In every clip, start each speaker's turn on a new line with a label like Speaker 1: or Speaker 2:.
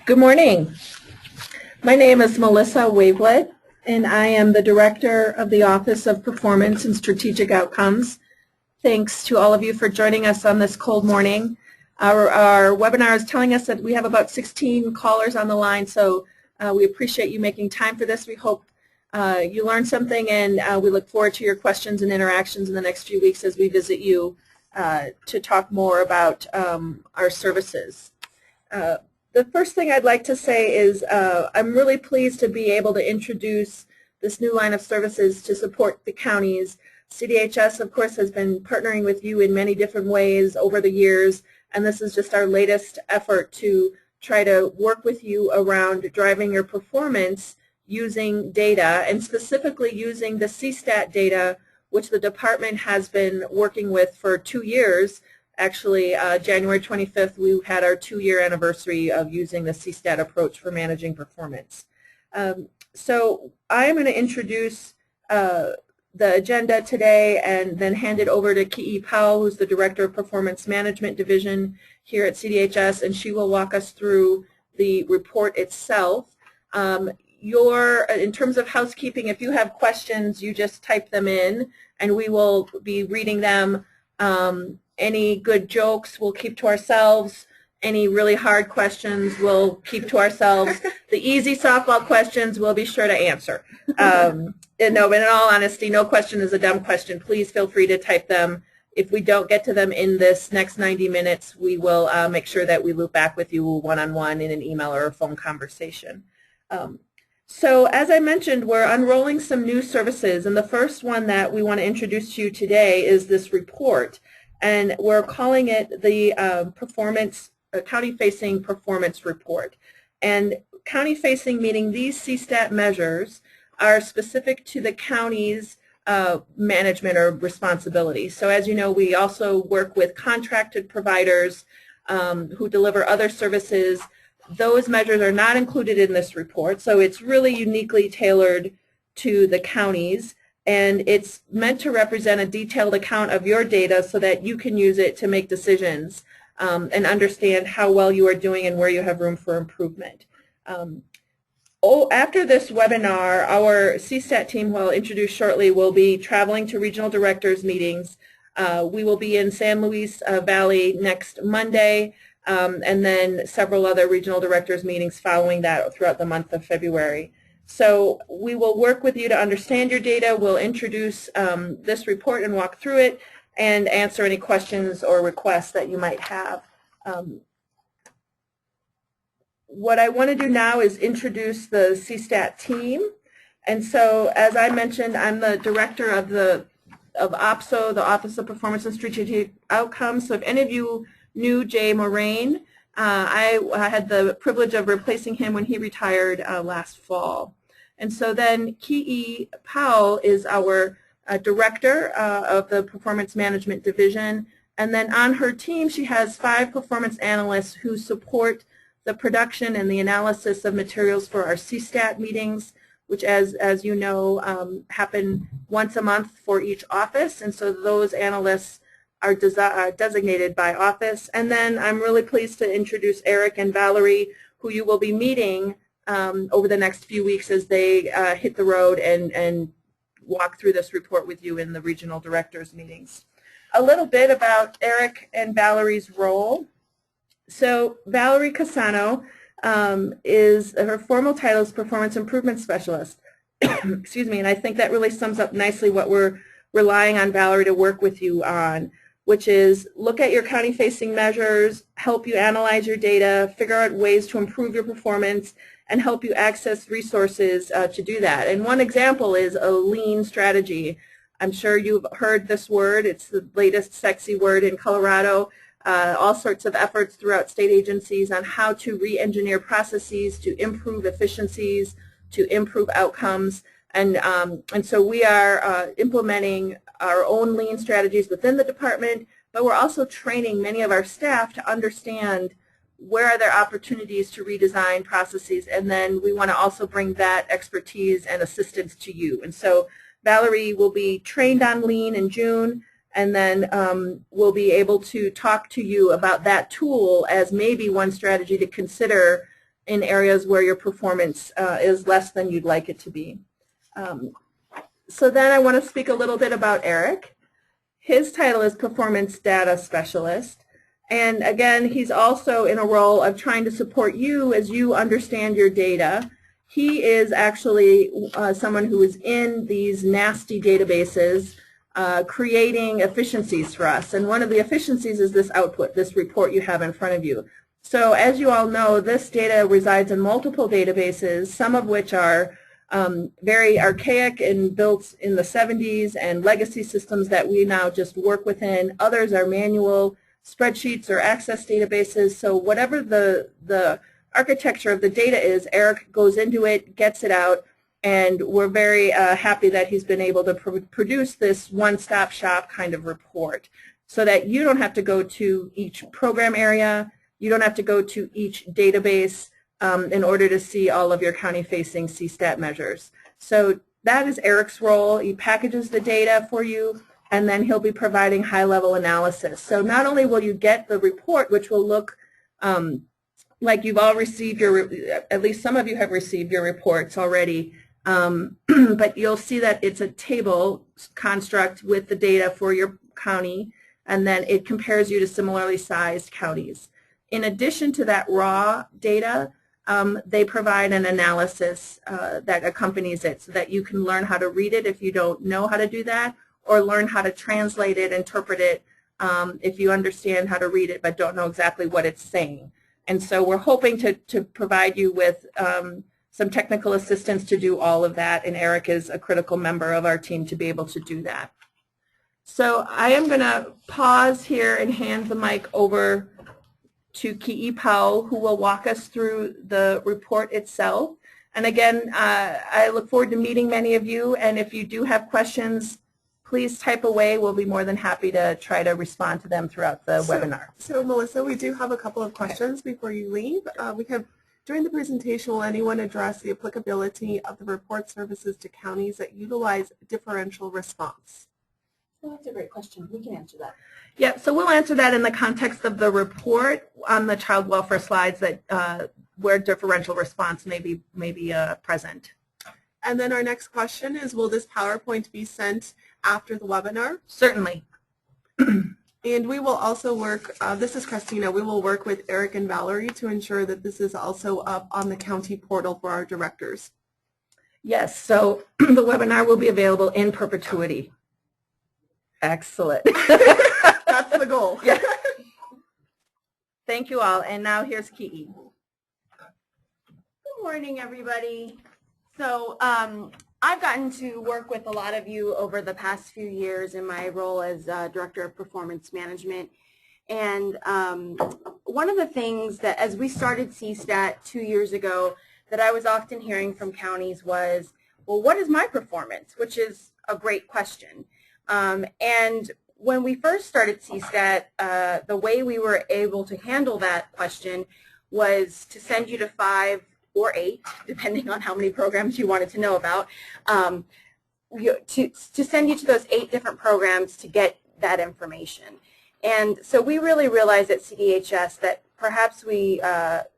Speaker 1: Good morning. My name is Melissa Wavelet, and I am the Director of the Office of Performance and Strategic Outcomes. Thanks to all of you for joining us on this cold morning. Our webinar is telling us that we have about 16 callers on the line, so we appreciate you making time for this. We hope you learned something, and we look forward to your questions and interactions in the next few weeks as we visit you to talk more about our services. The first thing I'd like to say is I'm really pleased to be able to introduce this new line of services to support the counties. CDHS, of course, has been partnering with you in many different ways over the years, and this is just our latest effort to try to work with you around driving your performance using data, and specifically using the CSTAT data, which the department has been working with for 2 years. Actually, January 25th, we had our 2-year anniversary of using the CSTAT approach for managing performance. So I am going to introduce the agenda today and then hand it over to Ki'i Powell, who's the Director of Performance Management Division here at CDHS, and she will walk us through the report itself. In terms of housekeeping, if you have questions, you just type them in, and we will be reading them. Any good jokes we'll keep to ourselves. Any really hard questions we'll keep to ourselves. The easy softball questions we'll be sure to answer. No, but in all honesty, no question is a dumb question. Please feel free to type them. If we don't get to them in this next 90 minutes, we will make sure that we loop back with you one-on-one in an email or a phone conversation. So as I mentioned, we're unrolling some new services, and the first one that we want to introduce to you today is this report. And we're calling it the County-Facing Performance Report. And county-facing meaning these CSTAT measures are specific to the county's management or responsibility. So as you know, we also work with contracted providers who deliver other services. Those measures are not included in this report, so it's really uniquely tailored to the counties. And it's meant to represent a detailed account of your data so that you can use it to make decisions and understand how well you are doing and where you have room for improvement. After this webinar, our CSTAT team, who I'll introduce shortly, will be traveling to regional directors meetings. We will be in San Luis Valley next Monday, and then several other regional directors meetings following that throughout the month of February. So we will work with you to understand your data. We'll introduce this report and walk through it and answer any questions or requests that you might have. What I want to do now is introduce the CSTAT team. And so, as I mentioned, I'm the director of OPSO, the Office of Performance and Strategic Outcomes. So if any of you knew Jay Moraine, I had the privilege of replacing him when he retired last fall. And so then Ki'i Powell is our director of the Performance Management Division. And then on her team, she has 5 performance analysts who support the production and the analysis of materials for our CSTAT meetings, which, as you know, happen once a month for each office. And so those analysts are designated by office. And then I'm really pleased to introduce Eric and Valerie, who you will be meeting over the next few weeks as they hit the road and walk through this report with you in the regional directors meetings. A little bit about Eric and Valerie's role. So Valerie Cassano her formal title is Performance Improvement Specialist. Excuse me, and I think that really sums up nicely what we're relying on Valerie to work with you on, which is look at your county-facing measures, help you analyze your data, figure out ways to improve your performance, and help you access resources to do that. And one example is a lean strategy. I'm sure you've heard this word. It's the latest sexy word in Colorado. All sorts of efforts throughout state agencies on how to re-engineer processes to improve efficiencies, to improve outcomes. And so we are implementing our own lean strategies within the department, but we're also training many of our staff to understand where are there opportunities to redesign processes, and then we want to also bring that expertise and assistance to you. And so Valerie will be trained on lean in June, and then we'll be able to talk to you about that tool as maybe one strategy to consider in areas where your performance is less than you'd like it to be. So then I want to speak a little bit about Eric. His title is Performance Data Specialist. And again, he's also in a role of trying to support you as you understand your data. He is actually someone who is in these nasty databases creating efficiencies for us. And one of the efficiencies is this output, this report you have in front of you. So as you all know, this data resides in multiple databases, some of which are very archaic and built in the 70s and legacy systems that we now just work within. Others are manual spreadsheets or access databases. So whatever the architecture of the data is, Eric goes into it, gets it out, and we're very happy that he's been able to produce this one-stop shop kind of report so that you don't have to go to each program area, you don't have to go to each database in order to see all of your county-facing CSTAT measures. So that is Eric's role. He packages the data for you, and then he'll be providing high-level analysis. So not only will you get the report, which will look like you've all received your, at least some of you have received your reports already, but you'll see that it's a table construct with the data for your county, and then it compares you to similarly sized counties. In addition to that raw data, they provide an analysis that accompanies it so that you can learn how to read it if you don't know how to do that, or learn how to translate it, interpret it if you understand how to read it but don't know exactly what it's saying. And so we're hoping to provide you with some technical assistance to do all of that, and Eric is a critical member of our team to be able to do that. So I am going to pause here and hand the mic over to Ki'i Pao, who will walk us through the report itself. And again, I look forward to meeting many of you, and if you do have questions, please type away. We'll be more than happy to try to respond to them throughout the webinar.
Speaker 2: So Melissa, we do have a couple of questions before you leave. We have, during the presentation, will anyone address the applicability of the report services to counties that utilize differential response?
Speaker 3: Well, that's a great question. We can answer that.
Speaker 1: Yeah, so we'll answer that in the context of the report on the child welfare slides that where differential response may be present.
Speaker 2: And then our next question is, will this PowerPoint be sent after the webinar?
Speaker 1: Certainly.
Speaker 2: And we will also work, this is Christina, we will work with Eric and Valerie to ensure that this is also up on the county portal for our directors.
Speaker 1: Yes, so the webinar will be available in perpetuity. Excellent.
Speaker 2: That's the goal.
Speaker 1: Yeah. Thank you all, and now here's Ki'i.
Speaker 3: Good morning, everybody. So I've gotten to work with a lot of you over the past few years in my role as Director of Performance Management. And one of the things that, as we started CSTAT 2 years ago, that I was often hearing from counties was, well, what is my performance? Which is a great question. And when we first started CSTAT, the way we were able to handle that question was to send you to 5 or 8, depending on how many programs you wanted to know about, to send you to those 8 different programs to get that information. And so we really realized at CDHS that perhaps we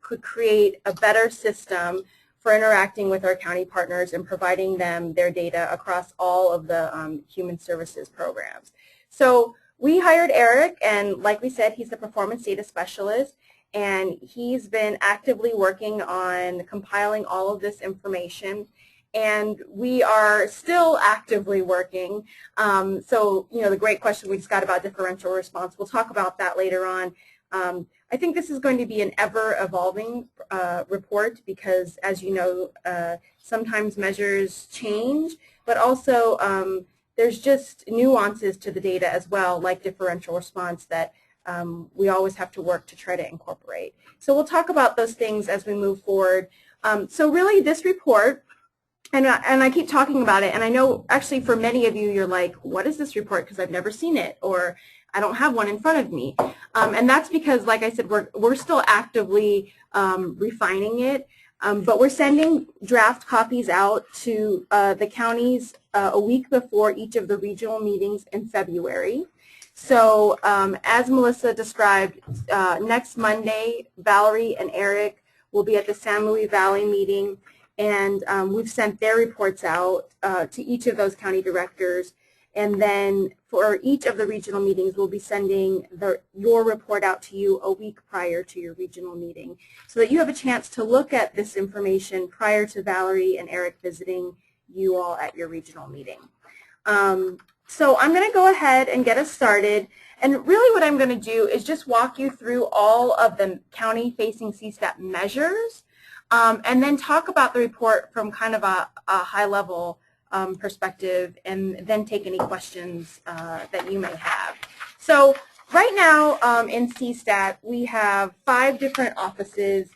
Speaker 3: could create a better system for interacting with our county partners and providing them their data across all of the human services programs. So we hired Eric, and like we said, he's the performance data specialist, and he's been actively working on compiling all of this information, and we are still actively working. So, you know, the great question we just got about differential response, we'll talk about that later on. I think this is going to be an ever-evolving report because, as you know, sometimes measures change, but also there's just nuances to the data as well, like differential response, that we always have to work to try to incorporate. So we'll talk about those things as we move forward. So really this report, and I keep talking about it, and I know actually for many of you, you're like, what is this report? Because I've never seen it, or I don't have one in front of me. And that's because, like I said, we're still actively refining it, but we're sending draft copies out to the counties a week before each of the regional meetings in February. So as Melissa described, next Monday, Valerie and Eric will be at the San Luis Valley meeting, and we've sent their reports out to each of those county directors. And then for each of the regional meetings, we'll be sending your report out to you a week prior to your regional meeting so that you have a chance to look at this information prior to Valerie and Eric visiting you all at your regional meeting. So I'm going to go ahead and get us started. And really what I'm going to do is just walk you through all of the county-facing CSTAP measures and then talk about the report from kind of a high-level perspective, and then take any questions that you may have. So right now in CSTAT, we have 5 different offices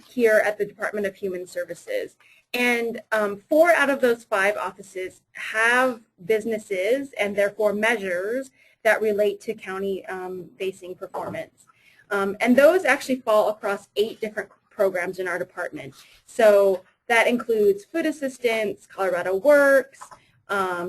Speaker 3: here at the Department of Human Services. And 4 out of those 5 offices have businesses and therefore measures that relate to county-facing performance. And those actually fall across 8 different programs in our department. So that includes food assistance, Colorado Works,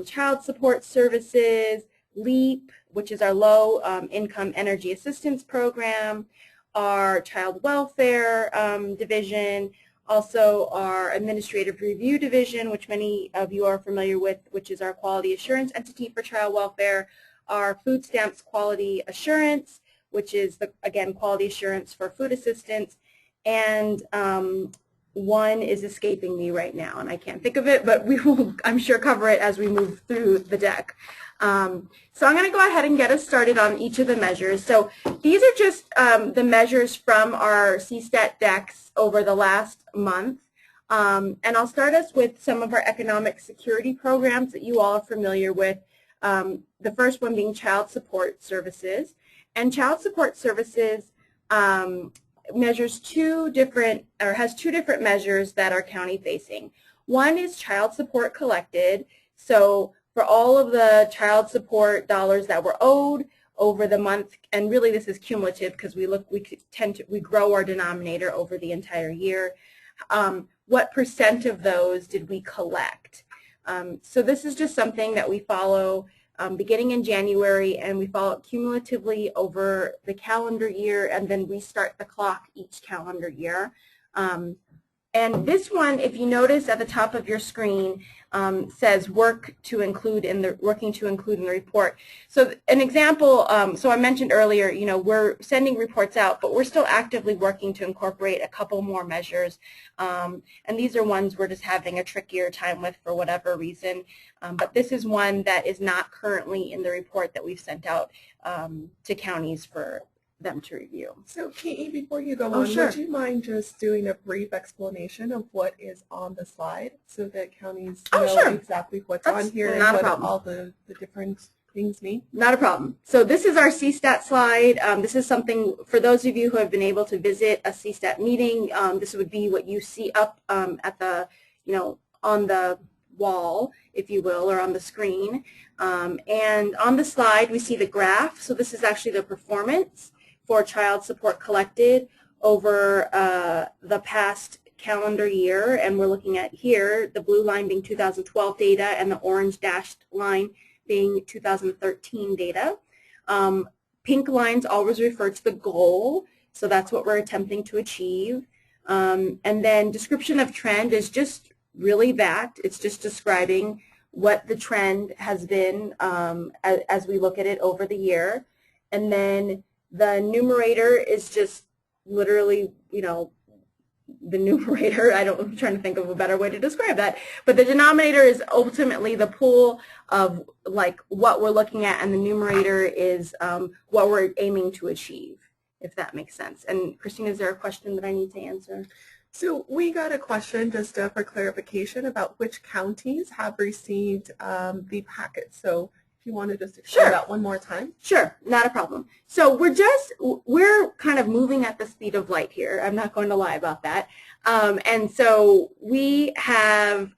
Speaker 3: child support services, LEAP, which is our low income energy assistance program, our child welfare division, also our administrative review division, which many of you are familiar with, which is our quality assurance entity for child welfare, our food stamps quality assurance, which is, again, quality assurance for food assistance, and one is escaping me right now, and I can't think of it, but we will, I'm sure, cover it as we move through the deck. So I'm going to go ahead and get us started on each of the measures. So these are just the measures from our CSTAT decks over the last month. And I'll start us with some of our economic security programs that you all are familiar with. The first one being child support services. And child support services measures has 2 different measures that are county facing. One is child support collected. So for all of the child support dollars that were owed over the month, and really this is cumulative because we grow our denominator over the entire year. What % of those did we collect? So this is just something that we follow beginning in January, and we follow it cumulatively over the calendar year, and then restart the clock each calendar year. And this one, if you notice at the top of your screen, says working to include in the report. So an example, so I mentioned earlier, you know, we're sending reports out, but we're still actively working to incorporate a couple more measures. And these are ones we're just having a trickier time with for whatever reason. But this is one that is not currently in the report that we've sent out to counties for them to review.
Speaker 2: So Katie, before you go on,
Speaker 3: sure.
Speaker 2: would you mind just doing a brief explanation of what is on the slide so that counties know
Speaker 3: sure.
Speaker 2: exactly what's on here and what all the different things mean?
Speaker 3: Not a problem. So this is our CSTAT slide. This is something for those of you who have been able to visit a CSTAT meeting. This would be what you see up at the, you know, on the wall, if you will, or on the screen. And on the slide, we see the graph. So this is actually the performance for child support collected over the past calendar year, and we're looking at here the blue line being 2012 data and the orange dashed line being 2013 data. Pink lines always refer to the goal, so that's what we're attempting to achieve. And then description of trend is just really that. It's just describing what the trend has been as we look at it over the year. And then the numerator is just literally, you know, the numerator. I'm trying to think of a better way to describe that. But the denominator is ultimately the pool of like what we're looking at, and the numerator is what we're aiming to achieve, if that makes sense. And Christine, is there a question that I need to answer?
Speaker 2: So we got a question just for clarification about which counties have received the packet. So if you want to just explain that one more time.
Speaker 3: Sure, not a problem. So we're kind of moving at the speed of light here. I'm not going to lie about that. And so we have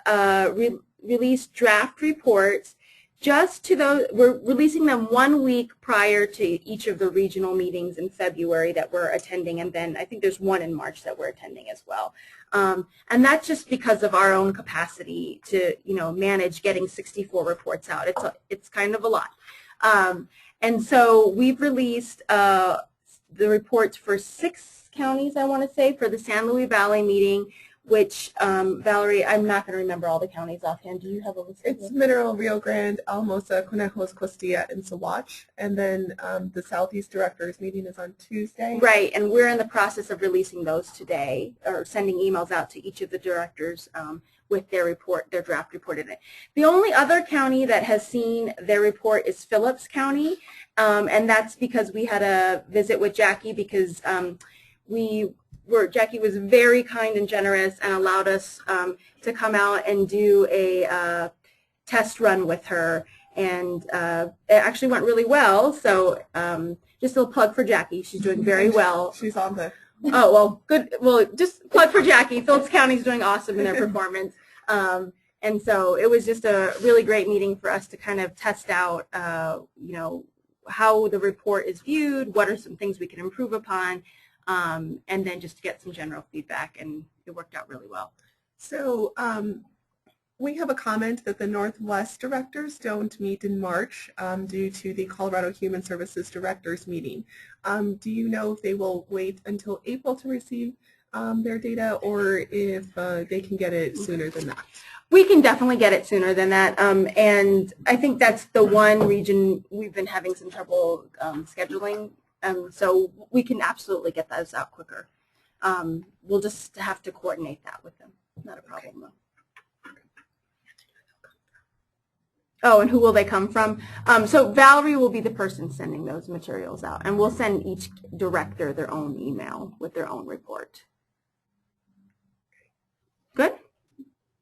Speaker 3: released draft reports just to those. We're releasing them 1 week prior to each of the regional meetings in February that we're attending, and then I think there's one in March that we're attending as well. And that's just because of our own capacity to, you know, manage getting 64 reports out. It's kind of a lot. And so we've released the reports for 6 counties, I want to say, for the San Luis Valley meeting, which, Valerie, I'm not going to remember all the counties offhand. Do you have a list?
Speaker 2: It's Mineral, Rio Grande, Alamosa, Conejos, Costilla, and Saguache. And then the Southeast Directors meeting is on Tuesday.
Speaker 3: Right, and we're in the process of releasing those today, or sending emails out to each of the directors with their report, their draft report in it. The only other county that has seen their report is Phillips County, and that's because we had a visit with Jackie, because Jackie was very kind and generous and allowed us to come out and do a test run with her, and it actually went really well. So just a little plug for Jackie. She's doing very well.
Speaker 2: She's on the...
Speaker 3: Oh, well, good. Well, just plug for Jackie. Phillips County's doing awesome in their performance. And so it was just a really great meeting for us to kind of test out, you know, how the report is viewed, what are some things we can improve upon, and then just to get some general feedback, and it worked out really well.
Speaker 2: So we have a comment that the Northwest directors don't meet in March due to the Colorado Human Services Directors meeting. Do you know if they will wait until April to receive their data, or if they can get it sooner than that?
Speaker 3: We can definitely get it sooner than that, and I think that's the one region we've been having some trouble scheduling. So we can absolutely get those out quicker. We'll just have to coordinate that with them. Not a problem, though. Oh, and who will they come from? So Valerie will be the person sending those materials out, and we'll send each director their own email with their own report. Good?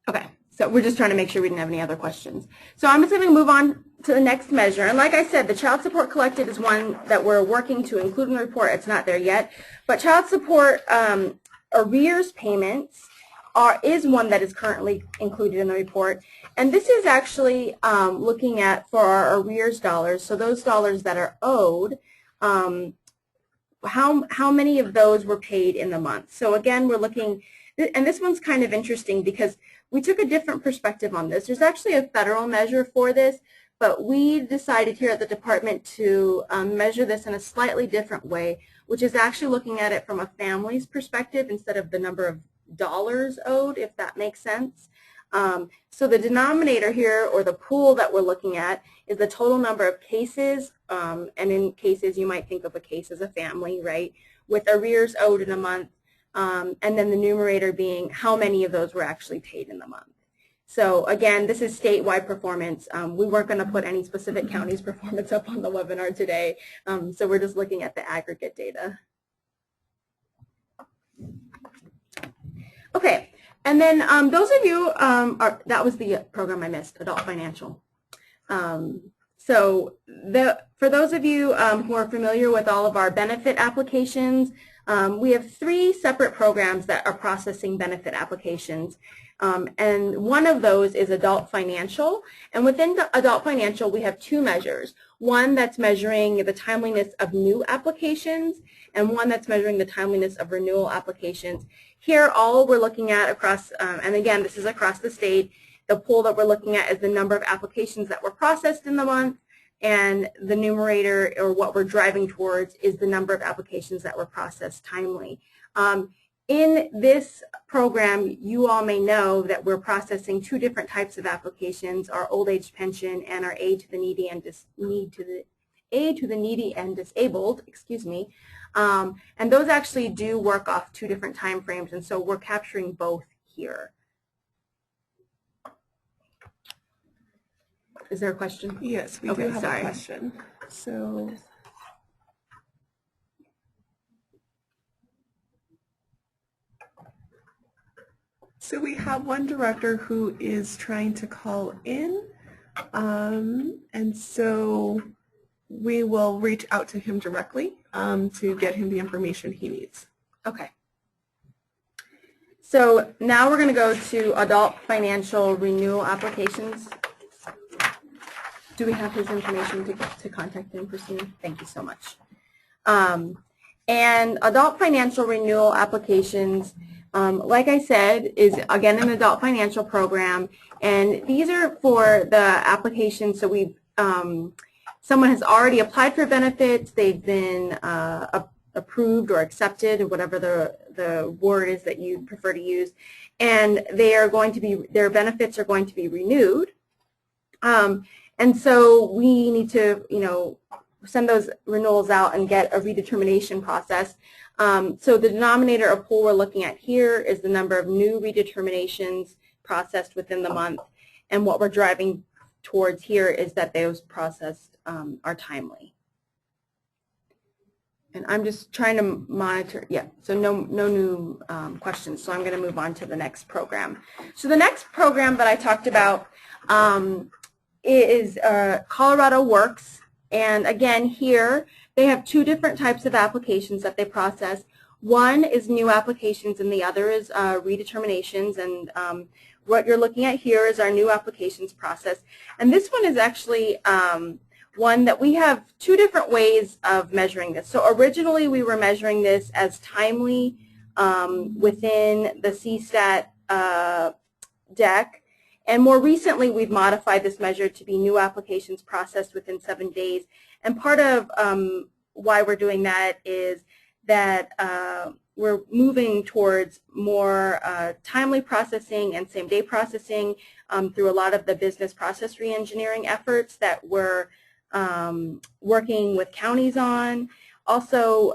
Speaker 3: Okay. So we're just trying to make sure we didn't have any other questions. So I'm just going to move on to the next measure. And like I said, the child support collected is one that we're working to include in the report. It's not there yet. But child support arrears payments is one that is currently included in the report. And this is actually looking at for our arrears dollars. So those dollars that are owed, how many of those were paid in the month. So again, we're looking, and this one's kind of interesting because we took a different perspective on this. There's actually a federal measure for this, but we decided here at the department to measure this in a slightly different way, which is actually looking at it from a family's perspective instead of the number of dollars owed, if that makes sense. So the denominator here, or the pool that we're looking at, is the total number of cases, and in cases you might think of a case as a family, right, with arrears owed in a month. And then the numerator being how many of those were actually paid in the month. So again, this is statewide performance. We weren't going to put any specific county's performance up on the webinar today, so we're just looking at the aggregate data. Okay, and then those of you, that was the program I missed, Adult Financial. So for those of you who are familiar with all of our benefit applications, we have 3 separate programs that are processing benefit applications, and one of those is Adult Financial. And within the Adult Financial, we have 2 measures. One that's measuring the timeliness of new applications, and one that's measuring the timeliness of renewal applications. Here, all we're looking at across, and again, this is across the state, the pool that we're looking at is the number of applications that were processed in the month, and the numerator, or what we're driving towards, is the number of applications that were processed timely. In this program, you all may know that we're processing 2 different types of applications, our old age pension and our aid to the needy and disabled, excuse me. And those actually do work off 2 different time frames, and so we're capturing both here. Is there a question?
Speaker 2: Yes, we do have a question. So we have one director who is trying to call in, and so we will reach out to him directly to get him the information he needs.
Speaker 3: Okay. So now we're going to go to Adult Financial Renewal Applications. Do we have his information to contact him, Christina? Thank you so much. And Adult Financial Renewal Applications, like I said, is again an adult financial program, and these are for the applications. So we've someone has already applied for benefits. They've been approved or accepted, whatever the word is that you prefer to use, and they are going to be, their benefits are going to be renewed. And so we need to, send those renewals out and get a redetermination process. So the denominator of pool we're looking at here is the number of new redeterminations processed within the month, and what we're driving towards here is that those processed are timely. And I'm just trying to monitor, yeah, so no new questions, so I'm going to move on to the next program. So the next program that I talked about is Colorado Works, and again here they have two different types of applications that they process. One is new applications and the other is redeterminations, and what you're looking at here is our new applications process. And this one is actually one that we have two different ways of measuring this. So originally we were measuring this as timely within the CSTAT deck, and more recently we've modified this measure to be new applications processed within 7 days. And part of why we're doing that is that we're moving towards more timely processing and same-day processing through a lot of the business process reengineering efforts that we're working with counties on. Also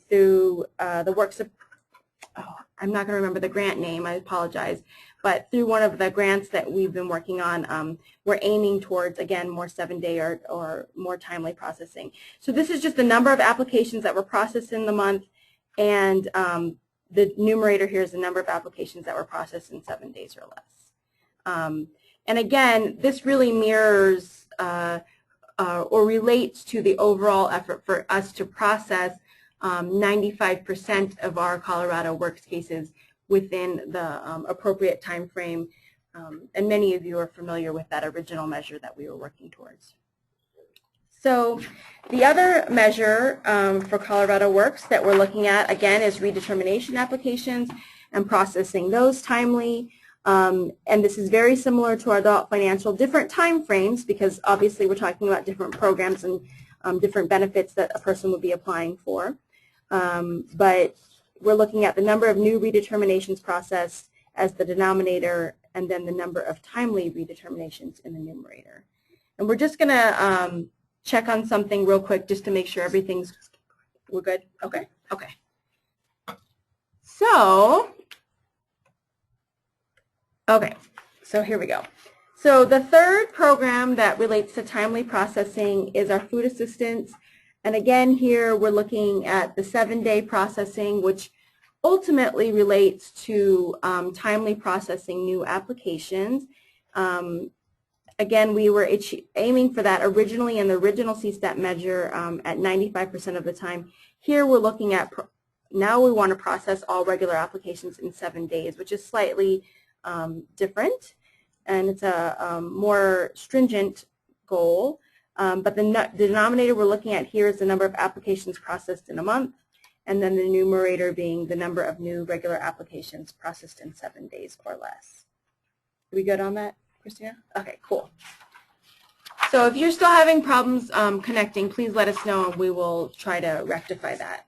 Speaker 3: through the works of, I'm not going to remember the grant name, I apologize, but through one of the grants that we've been working on, we're aiming towards, again, more 7-day or more timely processing. So this is just the number of applications that were processed in the month, and the numerator here is the number of applications that were processed in 7 days or less. And again, this really mirrors or relates to the overall effort for us to process 95% of our Colorado Works cases within the appropriate time frame, and many of you are familiar with that original measure that we were working towards. So the other measure for Colorado Works that we're looking at, again, is redetermination applications and processing those timely. And this is very similar to our adult financial, different time frames, because obviously we're talking about different programs and different benefits that a person would be applying for. But we're looking at the number of new redeterminations processed as the denominator, and then the number of timely redeterminations in the numerator. And we're just going to check on something real quick just to make sure we're good? Okay, okay. So here we go. So the third program that relates to timely processing is our food assistance. And again, here we're looking at the 7-day processing, which ultimately relates to timely processing new applications. Again, we were aiming for that originally in the original CSTAT measure at 95% of the time. Here we're looking at, now we want to process all regular applications in 7 days, which is slightly different, and it's a more stringent goal. But the denominator we're looking at here is the number of applications processed in a month, and then the numerator being the number of new regular applications processed in 7 days or less. Are we good on that, Christina? Okay, cool. So if you're still having problems connecting, please let us know and we will try to rectify that.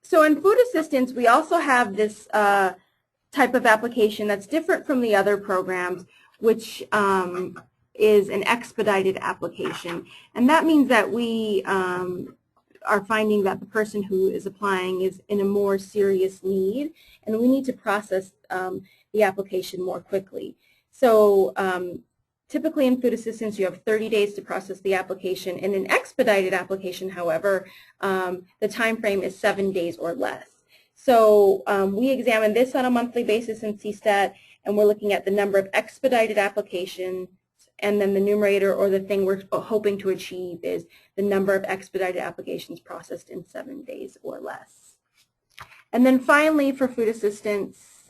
Speaker 3: So in food assistance, we also have this type of application that's different from the other programs, which is an expedited application. And that means that we are finding that the person who is applying is in a more serious need, and we need to process the application more quickly. So typically in food assistance you have 30 days to process the application. In an expedited application, however, the time frame is 7 days or less. So we examine this on a monthly basis in CSTAT, and we're looking at the number of expedited applications, and then the numerator, or the thing we're hoping to achieve, is the number of expedited applications processed in 7 days or less. And then finally, for food assistance,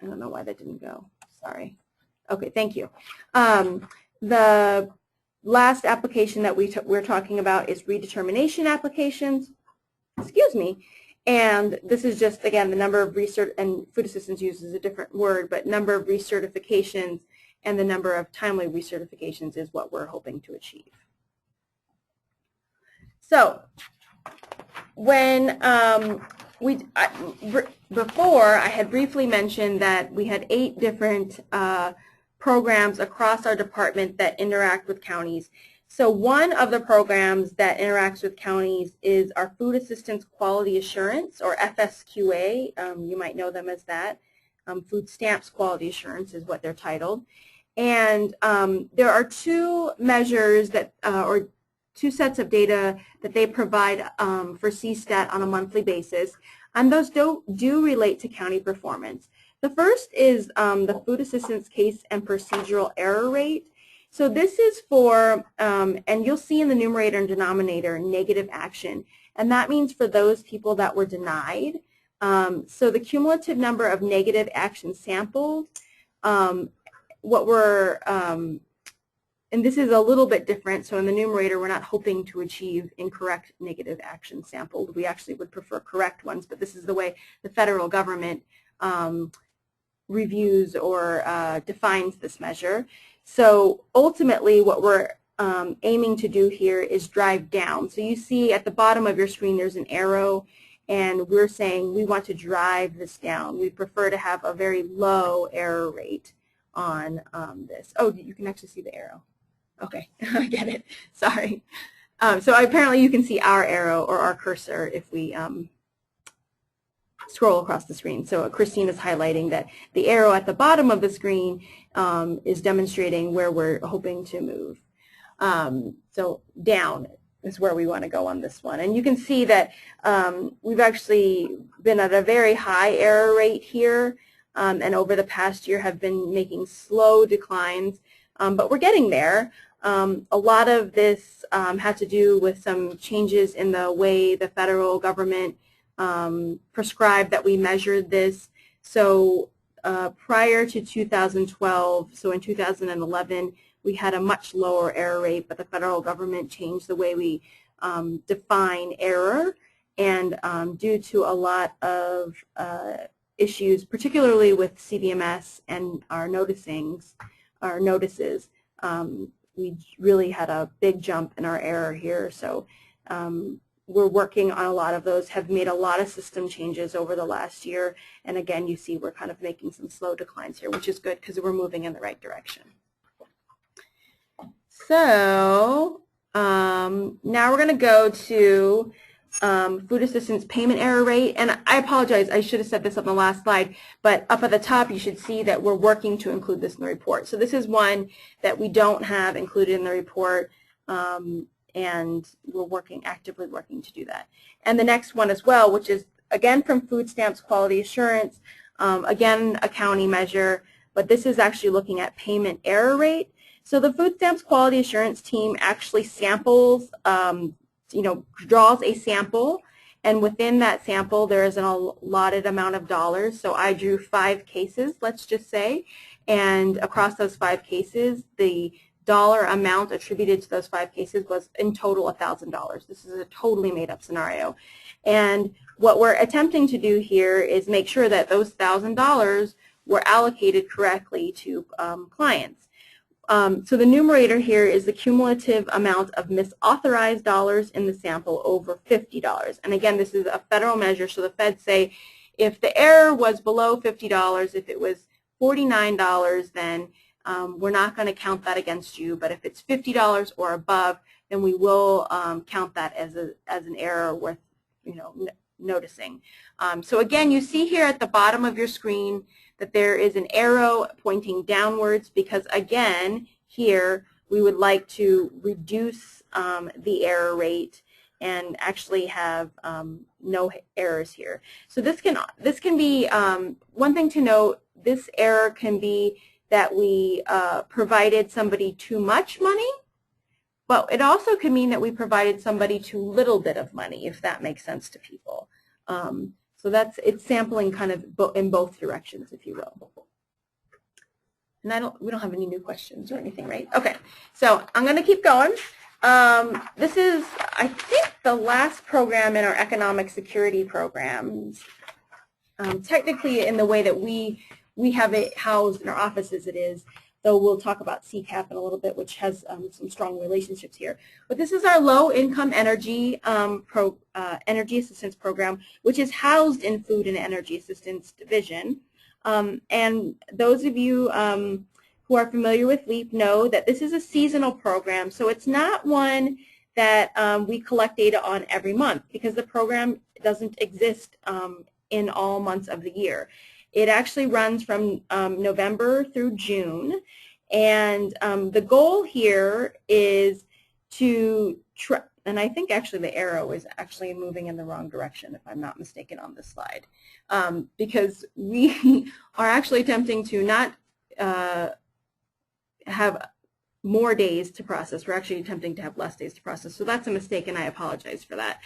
Speaker 3: I don't know why that didn't go. Sorry. Okay, thank you. The last application that we're talking about is redetermination applications. Excuse me. And this is just, again, the number of recert, and food assistance uses a different word, but number of recertifications and the number of timely recertifications is what we're hoping to achieve. So when before I had briefly mentioned that we had 8 different programs across our department that interact with counties. So one of the programs that interacts with counties is our Food Assistance Quality Assurance, or FSQA. You might know them as that. Food Stamps Quality Assurance is what they're titled. And there are 2 measures that, or 2 sets of data that they provide for CSTAT on a monthly basis, and those do relate to county performance. The first is the Food Assistance Case and Procedural Error Rate. So this is for, and you'll see in the numerator and denominator, negative action, and that means for those people that were denied. So the cumulative number of negative action sampled, what we're, and this is a little bit different, so in the numerator we're not hoping to achieve incorrect negative action sampled. We actually would prefer correct ones, but this is the way the federal government reviews or defines this measure. So ultimately what we're aiming to do here is drive down. So you see at the bottom of your screen there's an arrow, and we're saying we want to drive this down. We prefer to have a very low error rate on this. Oh, you can actually see the arrow. Okay, I get it. Sorry. So apparently you can see our arrow or our cursor if we scroll across the screen. So Christine is highlighting that the arrow at the bottom of the screen is demonstrating where we're hoping to move. So down is where we want to go on this one. And you can see that we've actually been at a very high error rate here, and over the past year have been making slow declines, but we're getting there. A lot of this had to do with some changes in the way the federal government prescribed that we measured this. So prior to 2012, so in 2011, we had a much lower error rate, but the federal government changed the way we define error, and due to a lot of issues, particularly with CVMS and our notices, we really had a big jump in our error here. So we're working on a lot of those, have made a lot of system changes over the last year, and again you see we're kind of making some slow declines here, which is good because we're moving in the right direction. So now we're going to go to food assistance payment error rate, and I apologize, I should have said this on the last slide, but up at the top you should see that we're working to include this in the report. So this is one that we don't have included in the report, and we're actively working to do that. And the next one as well, which is again from Food Stamps Quality Assurance, again a county measure, but this is actually looking at payment error rate. So the Food Stamps Quality Assurance team actually samples, draws a sample, and within that sample there is an allotted amount of dollars. So I drew 5 cases, let's just say, and across those 5 cases the dollar amount attributed to those 5 cases was in total $1,000. This is a totally made up scenario. And what we're attempting to do here is make sure that those $1,000 were allocated correctly to clients. So the numerator here is the cumulative amount of misauthorized dollars in the sample over $50. And again, this is a federal measure, so the feds say if the error was below $50, if it was $49, then we're not going to count that against you, but if it's $50 or above, then we will count that as an error worth noticing. So again, you see here at the bottom of your screen that there is an arrow pointing downwards because again here we would like to reduce the error rate and actually have no errors here. So this can be one thing to note. This error can be that we provided somebody too much money, but it also could mean that we provided somebody too little bit of money, if that makes sense to people. So it's sampling kind of in both directions, if you will. And we don't have any new questions or anything, right? Okay, so I'm going to keep going. This is, I think, the last program in our economic security programs. Technically, in the way that we have it housed in our offices, it is. though we'll talk about CCAP in a little bit, which has some strong relationships here. But this is our low-income energy energy assistance program, which is housed in Food and Energy Assistance Division. And those of you who are familiar with LEAP know that this is a seasonal program, so it's not one that we collect data on every month because the program doesn't exist in all months of the year. It actually runs from November through June, and the goal here is to try, and I think actually the arrow is actually moving in the wrong direction if I'm not mistaken on this slide, because we are actually attempting to not have more days to process. We're actually attempting to have less days to process, so that's a mistake and I apologize for that.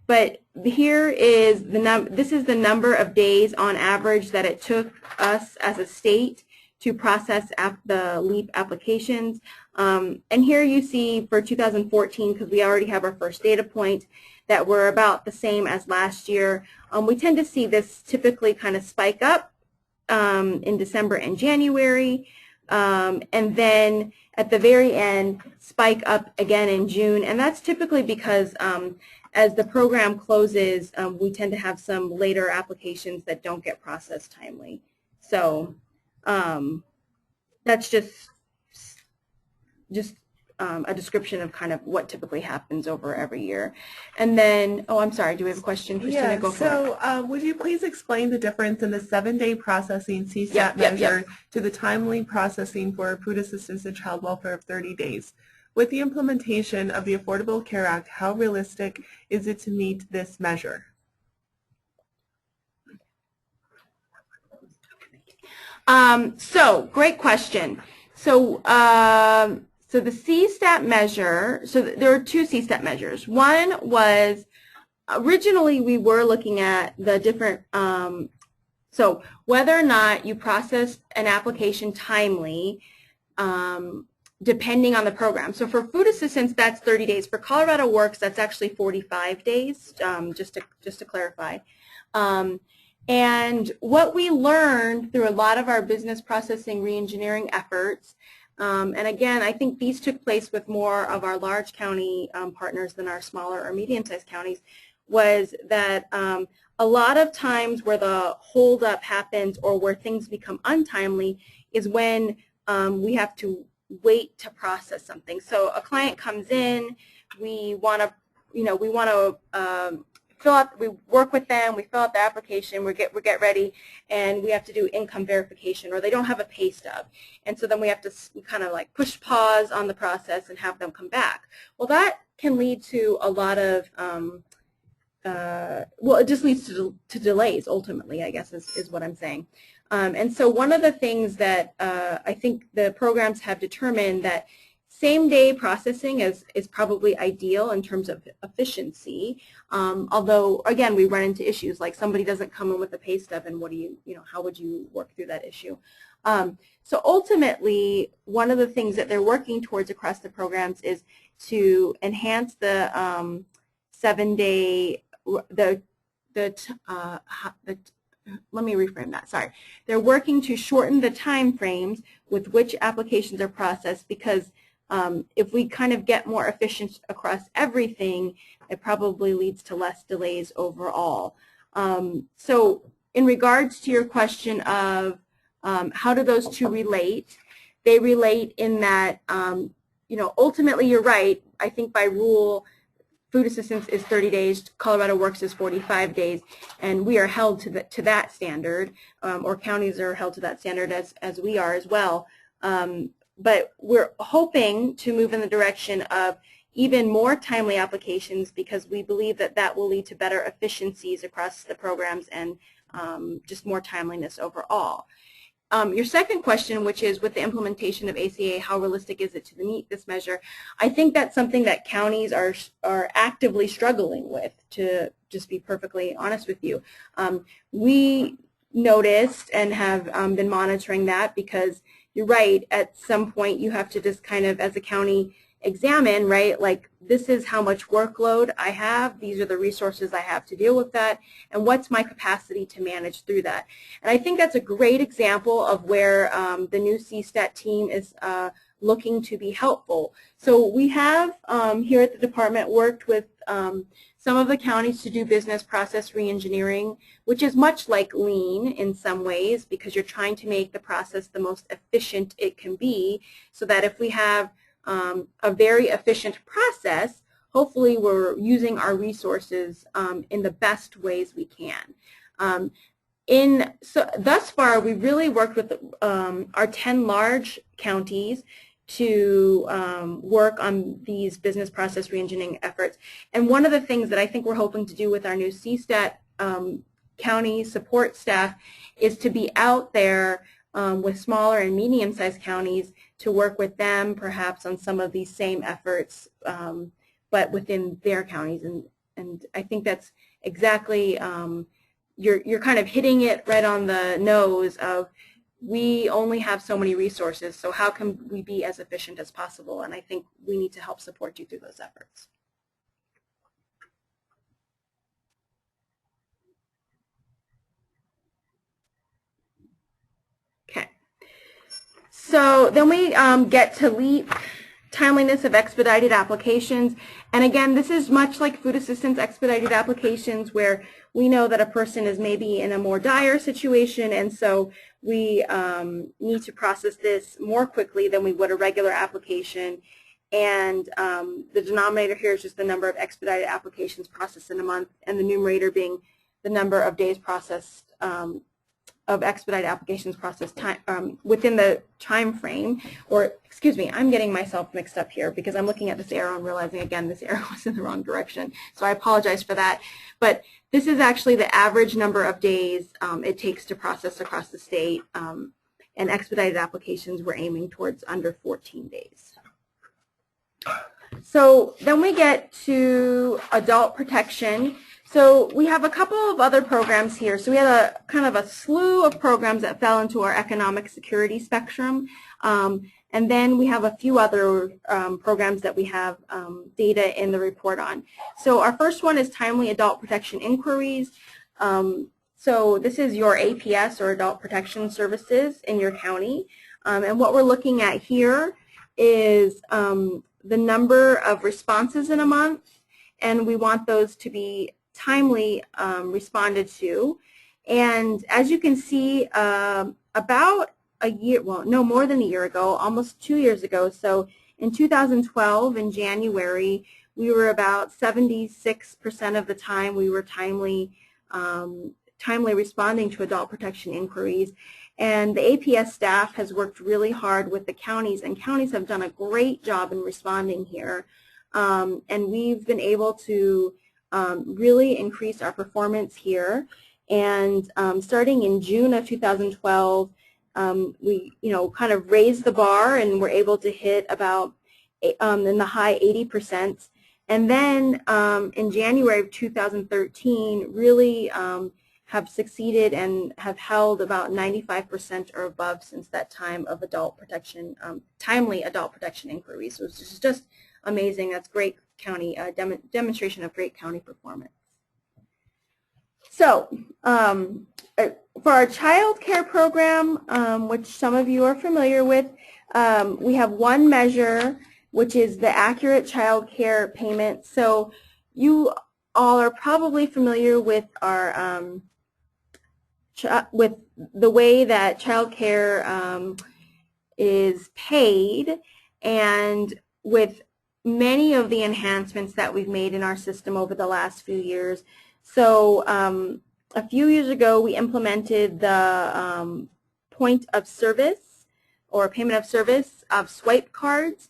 Speaker 3: But here is this is the number of days on average that it took us as a state to process the LEAP applications. And here you see for 2014, because we already have our first data point, that we're about the same as last year. We tend to see this typically kind of spike up in December and January, and then at the very end spike up again in June, and that's typically because as the program closes, we tend to have some later applications that don't get processed timely. So that's just a description of kind of what typically happens over every year. And then, oh, I'm sorry, do we have a question? Christina, go for it.
Speaker 2: So would you please explain the difference in the 7-day processing CSAP measure to the timely processing for food assistance and child welfare of 30 days? With the implementation of the Affordable Care Act, how realistic is it to meet this measure?
Speaker 3: So great question. So so the CSAP measure, so there are two CSAP measures. One was, originally we were looking at the different, so whether or not you process an application timely, depending on the program. So for food assistance, that's 30 days. For Colorado Works, that's actually 45 days, just to clarify. And what we learned through a lot of our business processing reengineering efforts, and again, I think these took place with more of our large county partners than our smaller or medium-sized counties, was that a lot of times where the holdup happens or where things become untimely is when we have to wait to process something. So a client comes in, we want to, fill out, we work with them, we fill out the application, we get ready, and we have to do income verification, or they don't have a pay stub. And so then we have to kind of like push pause on the process and have them come back. Well, that can lead to a lot of, well, it just leads to delays ultimately, I guess is what I'm saying. And so one of the things that I think the programs have determined that same-day processing is probably ideal in terms of efficiency, although, again, we run into issues like somebody doesn't come in with a pay stub, and what do you know, how would you work through that issue? So ultimately, one of the things that they're working towards across the programs is to enhance the 7-day, let me reframe that, sorry. They're working to shorten the time frames with which applications are processed, because if we kind of get more efficient across everything, it probably leads to less delays overall. So in regards to your question of how do those two relate, they relate in that, you know, ultimately you're right. I think by rule, food assistance is 30 days, Colorado Works is 45 days, and we are held to that standard, or counties are held to that standard as we are as well. But we're hoping to move in the direction of even more timely applications, because we believe that that will lead to better efficiencies across the programs and just more timeliness overall. Your second question, which is with the implementation of ACA, how realistic is it to meet this measure? I think that's something that counties are actively struggling with, to just be perfectly honest with you. We noticed and have been monitoring that, because you're right, at some point you have to just kind of, as a county, examine, right, like this is how much workload I have, these are the resources I have to deal with that, and what's my capacity to manage through that. And I think that's a great example of where the new CSTAT team is looking to be helpful. So we have here at the department worked with some of the counties to do business process reengineering, which is much like lean in some ways because you're trying to make the process the most efficient it can be, so that if we have a very efficient process, hopefully we're using our resources in the best ways we can. So thus far, we really worked with our 10 large counties to work on these business process reengineering efforts. And one of the things that I think we're hoping to do with our new CSTAT county support staff is to be out there with smaller and medium-sized counties to work with them perhaps on some of these same efforts, but within their counties. And I think that's exactly, you're kind of hitting it right on the nose of, we only have so many resources, so how can we be as efficient as possible? And I think we need to help support you through those efforts. Okay. So then we get to LEAP, timeliness of expedited applications. And again, this is much like food assistance expedited applications where we know that a person is maybe in a more dire situation, and so we need to process this more quickly than we would a regular application. And the denominator here is just the number of expedited applications processed in a month, and the numerator being the number of days processed of expedited applications processed within the time frame, or excuse me, I'm getting myself mixed up here because I'm looking at this arrow and realizing again this arrow was in the wrong direction, so I apologize for that. But this is actually the average number of days it takes to process across the state, and expedited applications we're aiming towards under 14 days. So then we get to adult protection. So we have a couple of other programs here. So we had a kind of a slew of programs that fell into our economic security spectrum. And then we have a few other programs that we have data in the report on. So our first one is timely adult protection inquiries. So this is your APS, or adult protection services, in your county. And what we're looking at here is the number of responses in a month, and we want those to be timely responded to. And as you can see, about a year, well, no, more than a year ago, almost 2 years ago, so in 2012, in January, we were about 76% of the time we were timely responding to adult protection inquiries. And the APS staff has worked really hard with the counties, and counties have done a great job in responding here. And we've been able to really increase our performance here. And starting in June of 2012, we kind of raised the bar, and we're able to hit about in the high 80%. And then in January of 2013, really have succeeded and have held about 95% or above since that time of adult protection, timely adult protection inquiries. So it's just amazing. That's great county, demonstration of great county performance. So for our child care program, which some of you are familiar with, we have one measure, which is the accurate child care payment. So you all are probably familiar with our with the way that child care is paid, and with many of the enhancements that we've made in our system over the last few years. So a few years ago, we implemented the point of service, or payment of service, of swipe cards,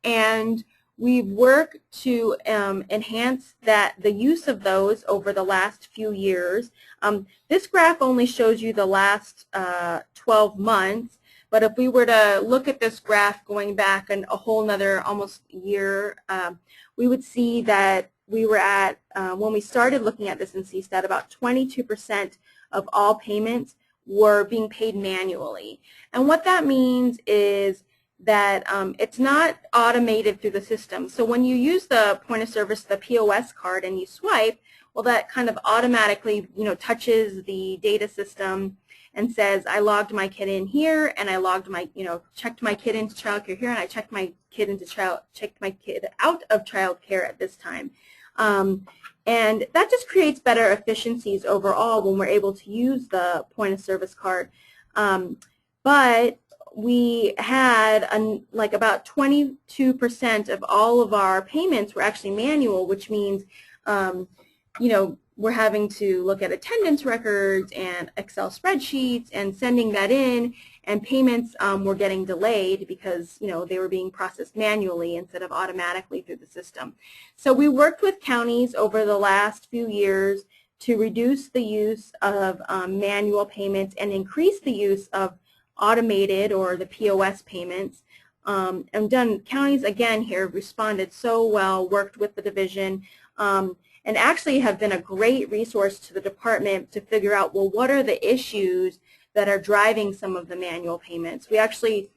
Speaker 3: and we've worked to enhance the use of those over the last few years. This graph only shows you the last 12 months, but if we were to look at this graph going back a whole nother almost year, we would see that we were at, when we started looking at this in CSTAT, about 22% of all payments were being paid manually. And what that means is that it's not automated through the system. So when you use the point of service, the POS card, and you swipe, well, that kind of automatically, touches the data system and says, I logged my kid in here, and I logged my, checked my kid into childcare here, and I checked my kid out of childcare at this time. And that just creates better efficiencies overall when we're able to use the point of service card. But we had like about 22% of all of our payments were actually manual, which means, we're having to look at attendance records and Excel spreadsheets and sending that in, and payments were getting delayed because, they were being processed manually instead of automatically through the system. So we worked with counties over the last few years to reduce the use of manual payments and increase the use of automated or the POS payments. And counties again here responded so well, worked with the division, and actually have been a great resource to the department to figure out, well, what are the issues that are driving some of the manual payments. We actually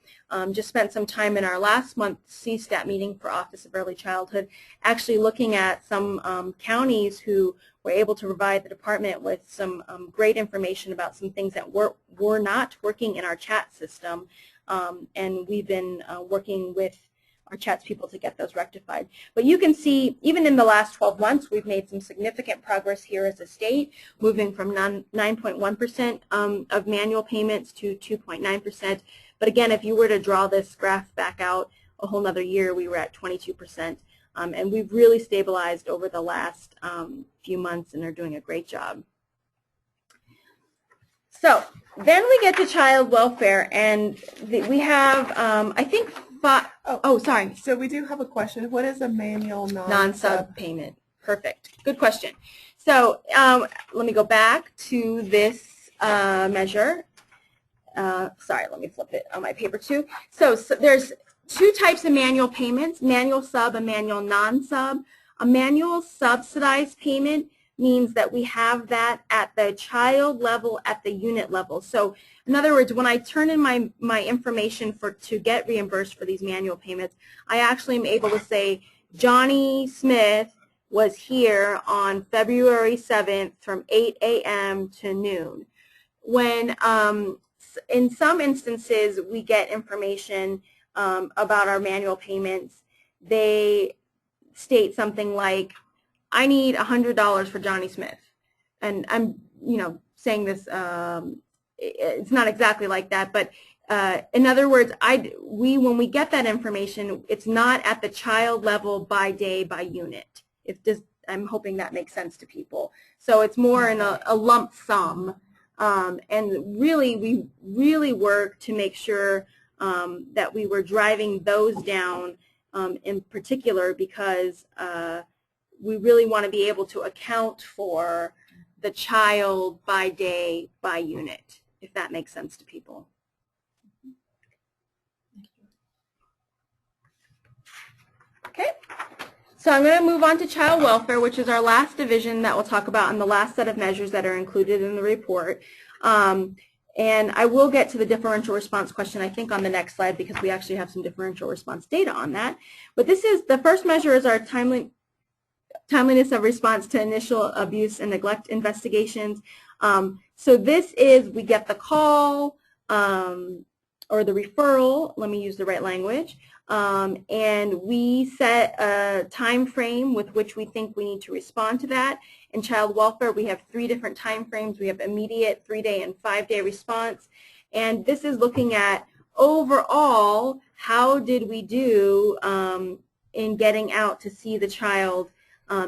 Speaker 3: just spent some time in our last month CSTAP meeting for Office of Early Childhood actually looking at some counties who were able to provide the department with some great information about some things that were not working in our chat system, and we've been working with our chats people to get those rectified. But you can see, even in the last 12 months, we've made some significant progress here as a state, moving from 9.1% of manual payments to 2.9%. But again, if you were to draw this graph back out a whole nother year, we were at 22%. And we've really stabilized over the last few months and are doing a great job. So then we get to child welfare, and we have, I think, sorry.
Speaker 2: So we do have a question. What is a manual
Speaker 3: non-sub payment? Perfect. Good question. So let me go back to this measure. Sorry, let me flip it on my paper too. So there's two types of manual payments, manual sub and manual non-sub. A manual subsidized payment means that we have that at the child level, at the unit level. So in other words, when I turn in my information to get reimbursed for these manual payments, I actually am able to say, Johnny Smith was here on February 7th from 8 a.m. to noon. When in some instances we get information about our manual payments, they state something like, I need $100 for Johnny Smith. And I'm, saying this, it's not exactly like that, but in other words, when we get that information, it's not at the child level by day, by unit. I'm hoping that makes sense to people. So it's more in a lump sum. And really, we really work to make sure that we were driving those down in particular because we really want to be able to account for the child by day, by unit, if that makes sense to people. Okay, so I'm going to move on to child welfare, which is our last division that we'll talk about and the last set of measures that are included in the report. And I will get to the differential response question, I think, on the next slide because we actually have some differential response data on that. But the first measure is our timeliness of response to initial abuse and neglect investigations. So this is, we get the call or the referral, let me use the right language, and we set a time frame with which we think we need to respond to that. In child welfare, we have 3 different time frames. We have immediate, 3-day, and 5-day response. And this is looking at overall, how did we do in getting out to see the child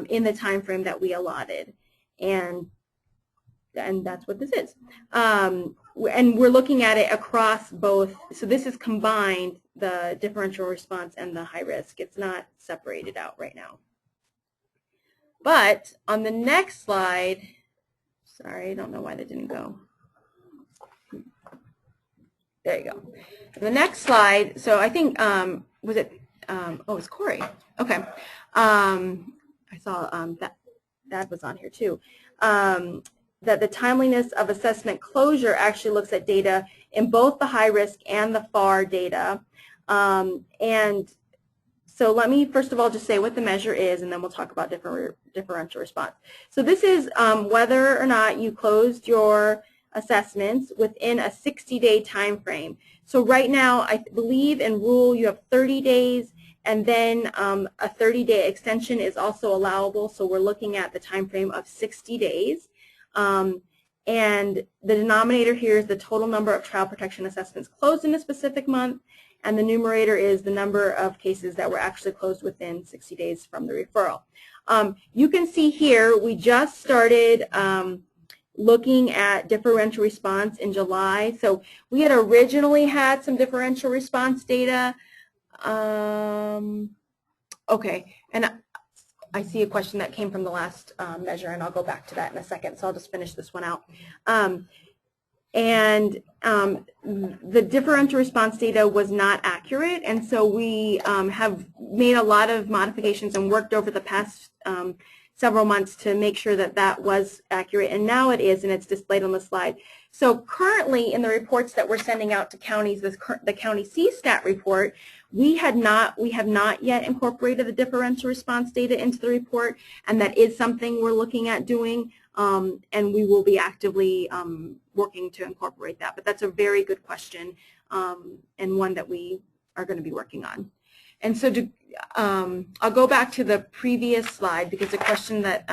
Speaker 3: in the time frame that we allotted, and that's what this is. And we're looking at it across both. So this is combined, the differential response and the high risk. It's not separated out right now. But on the next slide, sorry, I don't know why that didn't go. There you go. The next slide. So I think was it? Oh, it's Corey. Okay. I saw that was on here too. That the timeliness of assessment closure actually looks at data in both the high risk and the FAR data. And so let me first of all just say what the measure is, and then we'll talk about differential response. So this is whether or not you closed your assessments within a 60-day time frame. So right now, I believe in rule you have 30 days, and then a 30-day extension is also allowable. So we're looking at the time frame of 60 days. And the denominator here is the total number of child protection assessments closed in a specific month, and the numerator is the number of cases that were actually closed within 60 days from the referral. You can see here we just started looking at differential response in July. So we had originally had some differential response data. Okay, and I see a question that came from the last measure, and I'll go back to that in a second, so I'll just finish this one out. The differential response data was not accurate, and so we have made a lot of modifications and worked over the past several months to make sure that that was accurate, and now it is, and it's displayed on the slide. So currently in the reports that we're sending out to counties, the county CSTAT report, we have not yet incorporated the differential response data into the report, and that is something we're looking at doing, and we will be actively working to incorporate that. But that's a very good question, and one that we are going to be working on. And so I'll go back to the previous slide, because the question that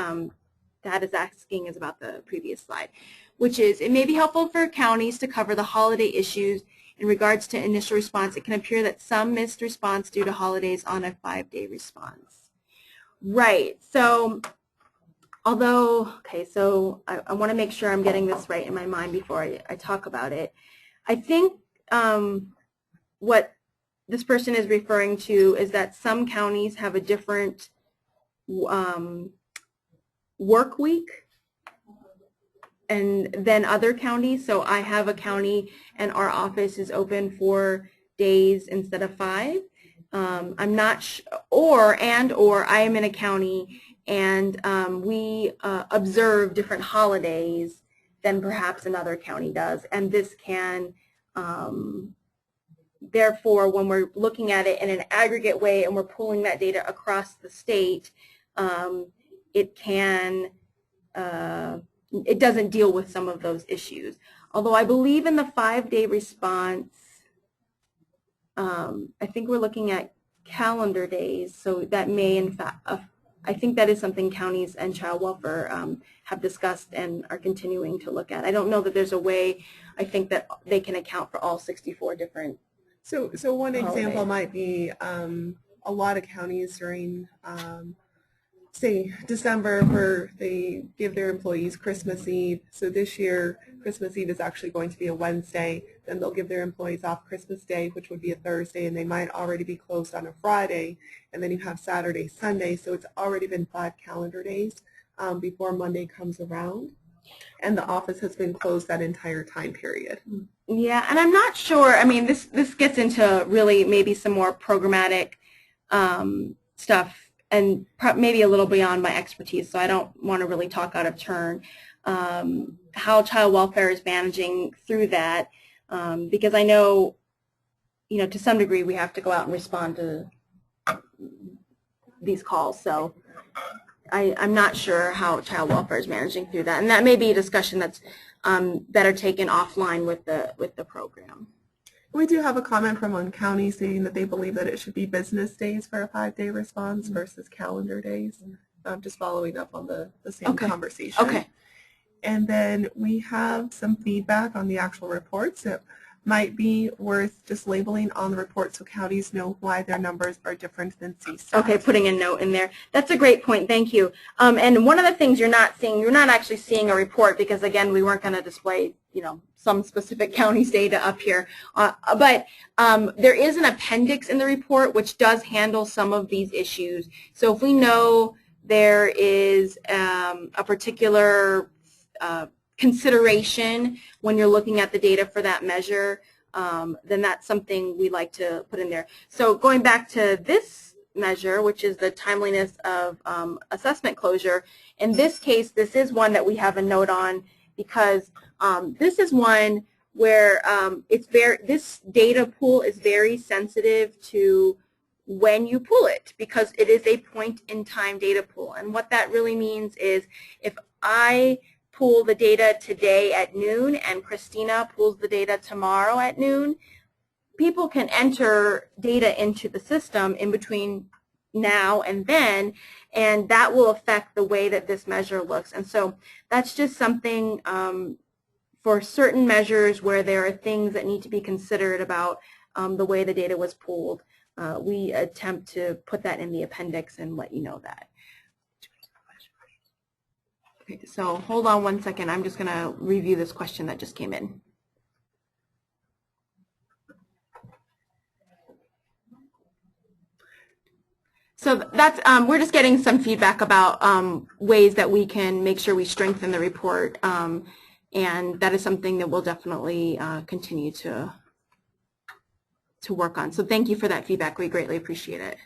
Speaker 3: Dad is asking is about the previous slide, which is, it may be helpful for counties to cover the holiday issues in regards to initial response. It can appear that some missed response due to holidays on a 5-day response. Right. So although, okay, so I want to make sure I'm getting this right in my mind before I talk about it. I think what this person is referring to is that some counties have a different work week and then other counties. So I have a county and our office is open 4 days instead of 5. I'm not or I am in a county and we observe different holidays than perhaps another county does, and this can therefore, when we're looking at it in an aggregate way and we're pulling that data across the state, it doesn't deal with some of those issues. Although I believe in the 5-day response, I think we're looking at calendar days, so that may in fact, I think that is something counties and child welfare have discussed and are continuing to look at. I don't know that there's a way, I think, that they can account for all 64 different
Speaker 2: So one
Speaker 3: holidays.
Speaker 2: example might be a lot of counties during, say, December, where they give their employees Christmas Eve. So this year, Christmas Eve is actually going to be a Wednesday. Then they'll give their employees off Christmas Day, which would be a Thursday, and they might already be closed on a Friday. And then you have Saturday, Sunday, so it's already been 5 calendar days before Monday comes around. And the office has been closed that entire time period.
Speaker 3: Yeah, and I'm not sure, I mean, this gets into really maybe some more programmatic stuff and maybe a little beyond my expertise, so I don't want to really talk out of turn, how child welfare is managing through that, because I know, you know, to some degree we have to go out and respond to these calls, so I'm not sure how child welfare is managing through that, and that may be a discussion that's better taken offline with the program.
Speaker 2: We do have a comment from one county saying that they believe that it should be business days for a 5-day response versus calendar days. Just following up on the same conversation.
Speaker 3: Okay.
Speaker 2: And then we have some feedback on the actual reports that might be worth just labeling on the report so counties know why their numbers are different than CSTAT.
Speaker 3: Okay, putting a note in there. That's a great point. Thank you. And one of the things you're not seeing, you're not actually seeing a report because, again, we weren't going to display, you know, some specific county's data up here. But there is an appendix in the report which does handle some of these issues. So if we know there is a particular consideration when you're looking at the data for that measure, then that's something we like to put in there. So going back to this measure, which is the timeliness of assessment closure, in this case, this is one that we have a note on because this is one where this data pool is very sensitive to when you pull it, because it is a point-in-time data pool. And what that really means is if I pull the data today at noon and Christina pulls the data tomorrow at noon, people can enter data into the system in between now and then, and that will affect the way that this measure looks. And so that's just something for certain measures where there are things that need to be considered about the way the data was pulled. We attempt to put that in the appendix and let you know that. Okay, so hold on one second. I'm just going to review this question that just came in. So that's we're just getting some feedback about ways that we can make sure we strengthen the report, and that is something that we'll definitely continue to work on. So thank you for that feedback. We greatly appreciate it.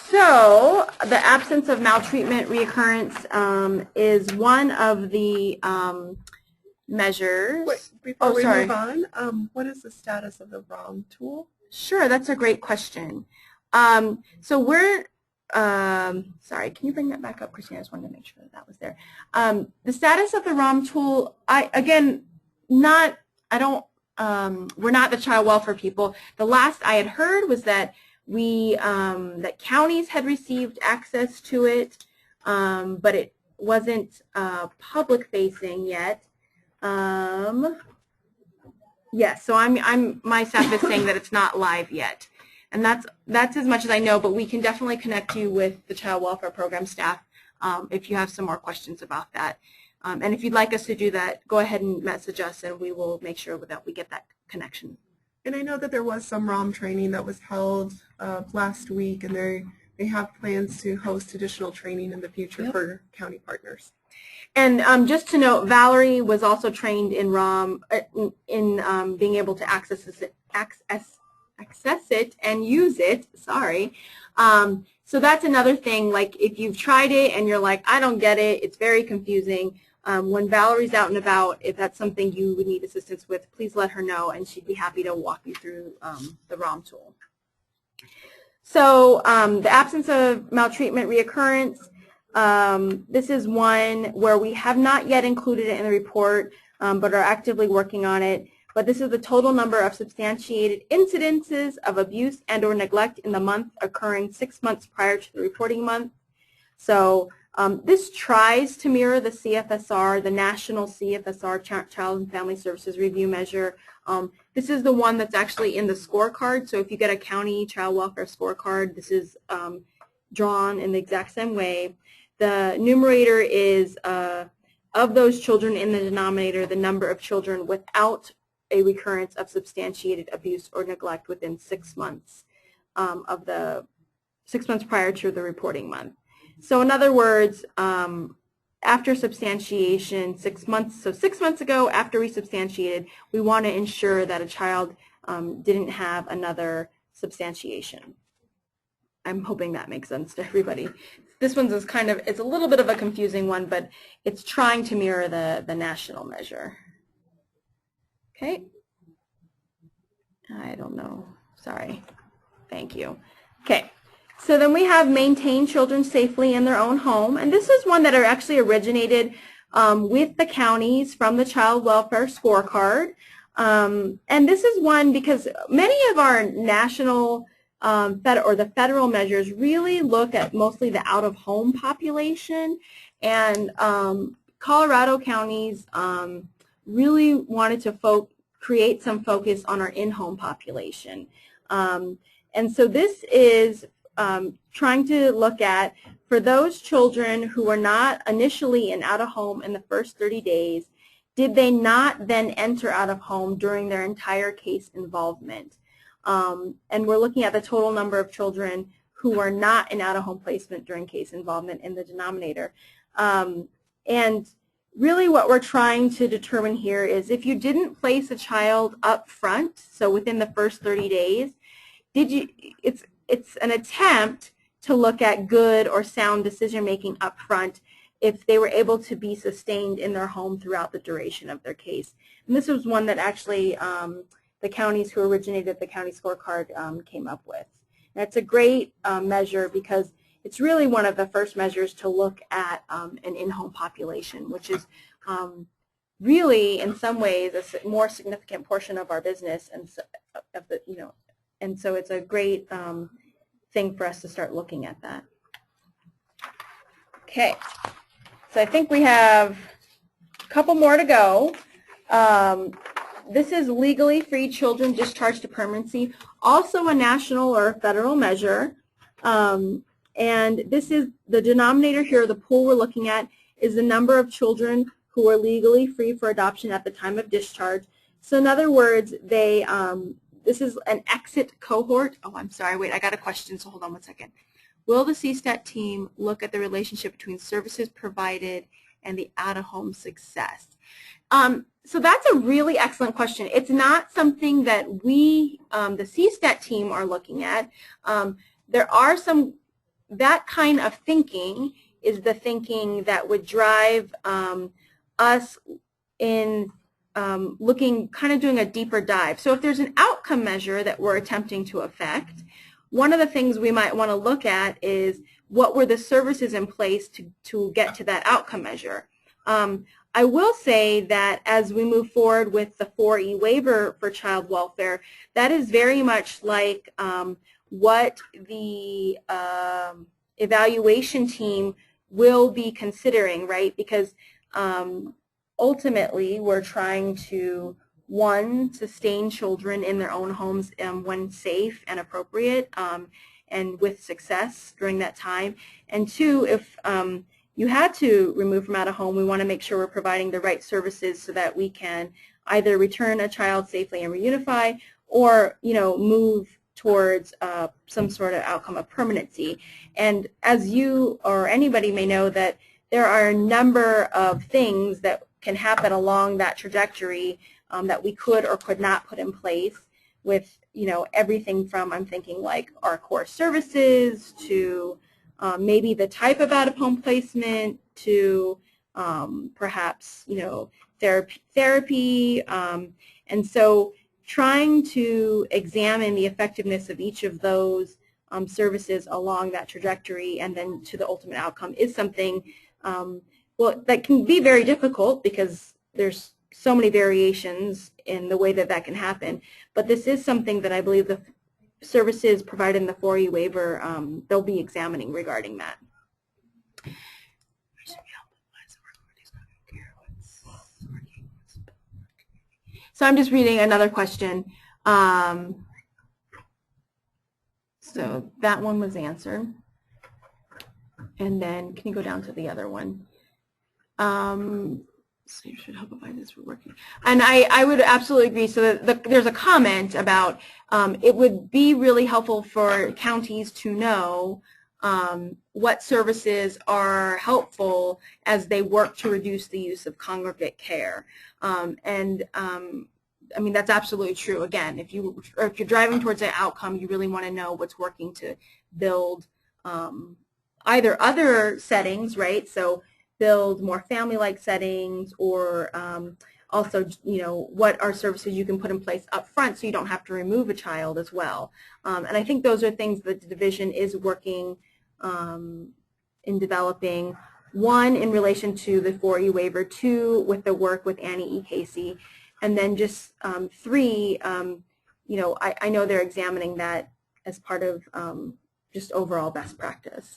Speaker 3: So the absence of maltreatment reoccurrence is one of the measures.
Speaker 2: Wait, before we move on, what is the status of the ROM tool?
Speaker 3: Sure, that's a great question. So we're, sorry, can you bring that back up, Christina? I just wanted to make sure that that was there. The status of the ROM tool, we're not the child welfare people. The last I had heard was that that counties had received access to it, but it wasn't public facing yet. Yes, so my staff is saying that it's not live yet, and that's as much as I know. But we can definitely connect you with the child welfare program staff if you have some more questions about that. And if you'd like us to do that, go ahead and message us, and we will make sure that we get that connection.
Speaker 2: And I know that there was some ROM training that was held last week, and they have plans to host additional training in the future for county partners.
Speaker 3: And just to note, Valerie was also trained in ROM in being able to access it and use it. Sorry. So that's another thing. Like if you've tried it and you're like, I don't get it, it's very confusing. When Valerie's out and about, if that's something you would need assistance with, please let her know, and she'd be happy to walk you through the ROM tool. So the absence of maltreatment reoccurrence. This is one where we have not yet included it in the report, but are actively working on it. But this is the total number of substantiated incidences of abuse and or neglect in the month occurring 6 months prior to the reporting month. So this tries to mirror the CFSR, the National CFSR Child and Family Services Review Measure. This is the one that's actually in the scorecard. So if you get a county child welfare scorecard, this is drawn in the exact same way. The numerator is of those children, in the denominator, the number of children without a recurrence of substantiated abuse or neglect within 6 months of the 6 months prior to the reporting month. So in other words, after substantiation, 6 months, so 6 months ago after we substantiated, we want to ensure that a child didn't have another substantiation. I'm hoping that makes sense to everybody. This one's is kind of, it's a little bit of a confusing one, but it's trying to mirror the national measure. Okay. I don't know. Sorry. Thank you. Okay. So then we have maintain children safely in their own home. And this is one that are actually originated with the counties from the Child Welfare Scorecard. And this is one because many of our national the federal measures really look at mostly the out-of-home population, and Colorado counties really wanted to create some focus on our in-home population. And so this is trying to look at, for those children who were not initially in out-of-home in the first 30 days, did they not then enter out-of-home during their entire case involvement? And we're looking at the total number of children who were not in out-of-home placement during case involvement in the denominator. And really what we're trying to determine here is if you didn't place a child up front, so within the first 30 days, it's an attempt to look at good or sound decision making up front if they were able to be sustained in their home throughout the duration of their case. And this was one that actually the counties who originated the county scorecard came up with. And it's a great measure because it's really one of the first measures to look at an in-home population, which is really, in some ways, a more significant portion of our business, and and so it's a great thing for us to start looking at that. Okay, so I think we have a couple more to go. This is legally free children discharged to permanency, also a national or federal measure. And this is the denominator here, the pool we're looking at, is the number of children who are legally free for adoption at the time of discharge. So in other words, they this is an exit cohort. Oh, I'm sorry, wait, I got a question, so hold on one second. Will the CSTAT team look at the relationship between services provided and the out-of-home success? So that's a really excellent question. It's not something that we, the CSTAT team, are looking at. There are some, that kind of thinking is the thinking that would drive us in looking, kind of doing a deeper dive. So if there's an outcome measure that we're attempting to affect, one of the things we might want to look at is what were the services in place to get to that outcome measure. I will say that as we move forward with the 4E waiver for child welfare, that is very much like what the evaluation team will be considering, right? Because ultimately we're trying to, one, sustain children in their own homes when safe and appropriate and with success during that time. And two, if you had to remove from out of home, we want to make sure we're providing the right services so that we can either return a child safely and reunify, or move towards some sort of outcome of permanency. And as you or anybody may know, that there are a number of things that can happen along that trajectory that we could or could not put in place, with everything from, I'm thinking, like our core services to maybe the type of out-of-home placement to perhaps therapy, and so trying to examine the effectiveness of each of those services along that trajectory and then to the ultimate outcome is something that can be very difficult because there's so many variations in the way that that can happen. But this is something that I believe the services provided in the 4E waiver, they'll be examining regarding that. So I'm just reading another question. So that one was answered. And then can you go down to the other one? So you should help if this were working. And I would absolutely agree. So there's a comment about it would be really helpful for counties to know what services are helpful as they work to reduce the use of congregate care. I mean, that's absolutely true. Again, if you're driving towards an outcome, you really want to know what's working to build either other settings, right? So build more family-like settings, or also, what are services you can put in place up front so you don't have to remove a child as well. And I think those are things that the division is working in developing. One, in relation to the 4E waiver. Two, with the work with Annie E. Casey. And then just three, I know they're examining that as part of just overall best practice.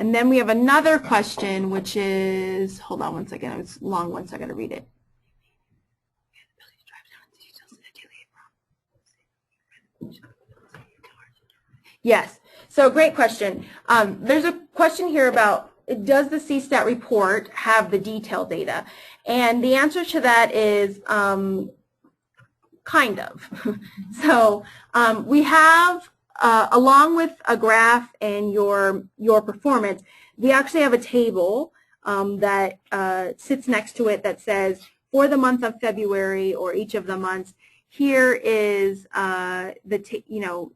Speaker 3: And then we have another question, which is, hold on one second, it's a long one, so I got to read it. Yes, so great question. There's a question here about, does the CSTAT report have the detailed data? And the answer to that is kind of. So we have, along with a graph and your performance, we actually have a table that sits next to it that says, for the month of February or each of the months, here is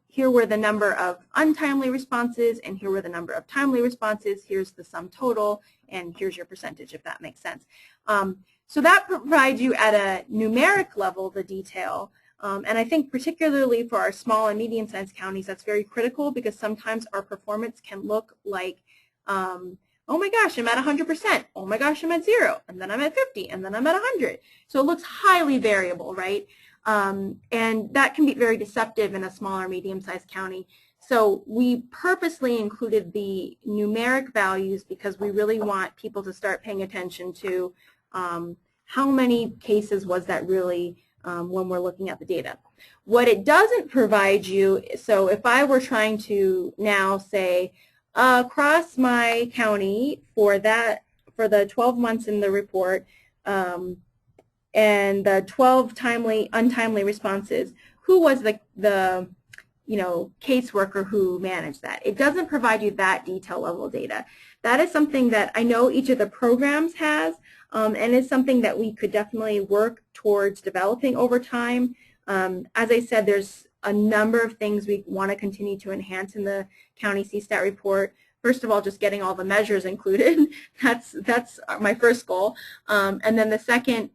Speaker 3: here were the number of untimely responses, and here were the number of timely responses. Here's the sum total, and here's your percentage, if that makes sense. So that provides you at a numeric level the detail. And I think particularly for our small and medium-sized counties, that's very critical, because sometimes our performance can look like, oh my gosh, I'm at 100%. Oh my gosh, I'm at 0. And then I'm at 50. And then I'm at 100. So it looks highly variable, right? And that can be very deceptive in a small or medium-sized county. So we purposely included the numeric values because we really want people to start paying attention to how many cases was that really when we're looking at the data. What it doesn't provide you, so if I were trying to now say, across my county for the 12 months in the report and the 12 untimely responses, who was the caseworker who managed that? It doesn't provide you that detail level data. That is something that I know each of the programs has, and it's something that we could definitely work towards developing over time. As I said, there's a number of things we want to continue to enhance in the county CSTAT report. First of all, just getting all the measures included. That's my first goal. And then the second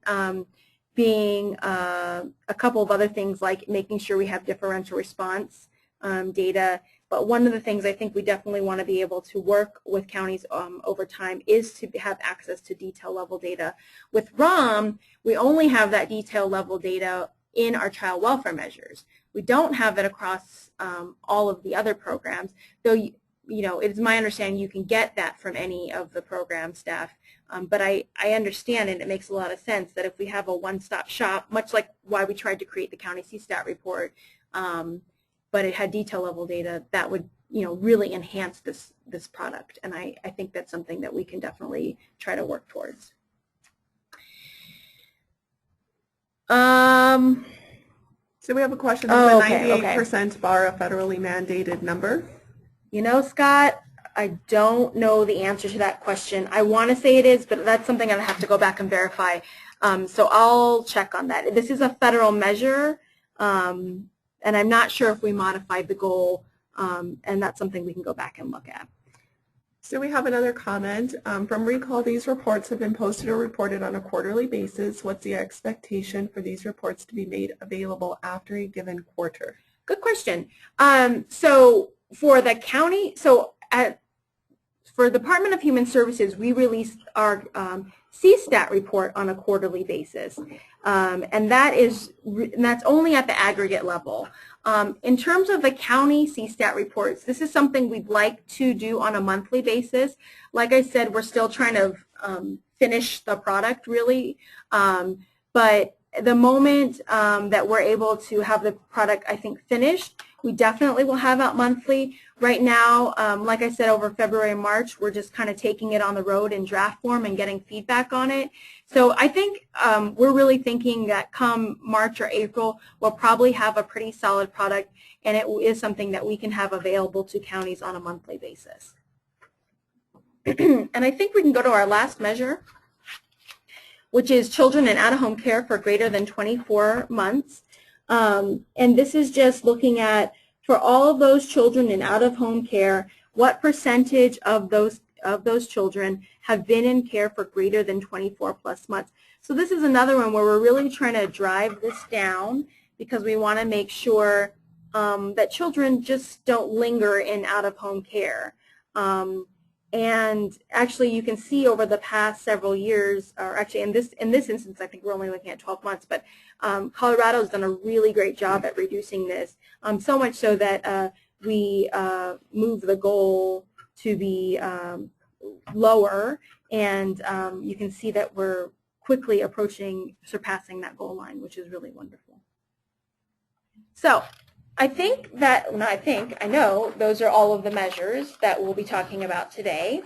Speaker 3: being a couple of other things, like making sure we have differential response data. But one of the things I think we definitely want to be able to work with counties over time is to have access to detail level data. With ROM, we only have that detail level data in our child welfare measures. We don't have it across all of the other programs, though it's my understanding you can get that from any of the program staff. But I understand, and it makes a lot of sense, that if we have a one-stop shop, much like why we tried to create the county CSTAT report, but it had detail level data, that would really enhance this product. And I think that's something that we can definitely try to work towards.
Speaker 2: So we have a question. Is the 98% bar a federally mandated number?
Speaker 3: Scott, I don't know the answer to that question. I want to say it is, but that's something I'll have to go back and verify. So I'll check on that. This is a federal measure, and I'm not sure if we modified the goal, and that's something we can go back and look at.
Speaker 2: So we have another comment. From recall, these reports have been posted or reported on a quarterly basis. What's the expectation for these reports to be made available after a given quarter?
Speaker 3: Good question. So for the county, for Department of Human Services, we released our CSTAT report on a quarterly basis, and that's only at the aggregate level. In terms of the county CSTAT reports, this is something we'd like to do on a monthly basis. Like I said, we're still trying to finish the product, really, but the moment that we're able to have the product, I think, finished, we definitely will have out monthly. Right now, like I said, over February and March, we're just kind of taking it on the road in draft form and getting feedback on it. So I think we're really thinking that come March or April, we'll probably have a pretty solid product, and it is something that we can have available to counties on a monthly basis. And I think we can go to our last measure, which is children in out-of-home care for greater than 24 months. And this is just looking at, for all of those children in out-of-home care, what percentage of those children have been in care for greater than 24 plus months. So this is another one where we're really trying to drive this down, because we want to make sure that children just don't linger in out-of-home care. And actually, you can see over the past several years, or actually in this instance, I think we're only looking at 12 months, but Colorado has done a really great job at reducing this, so much so that we moved the goal to be lower, and you can see that we're quickly surpassing that goal line, which is really wonderful. So I know those are all of the measures that we'll be talking about today.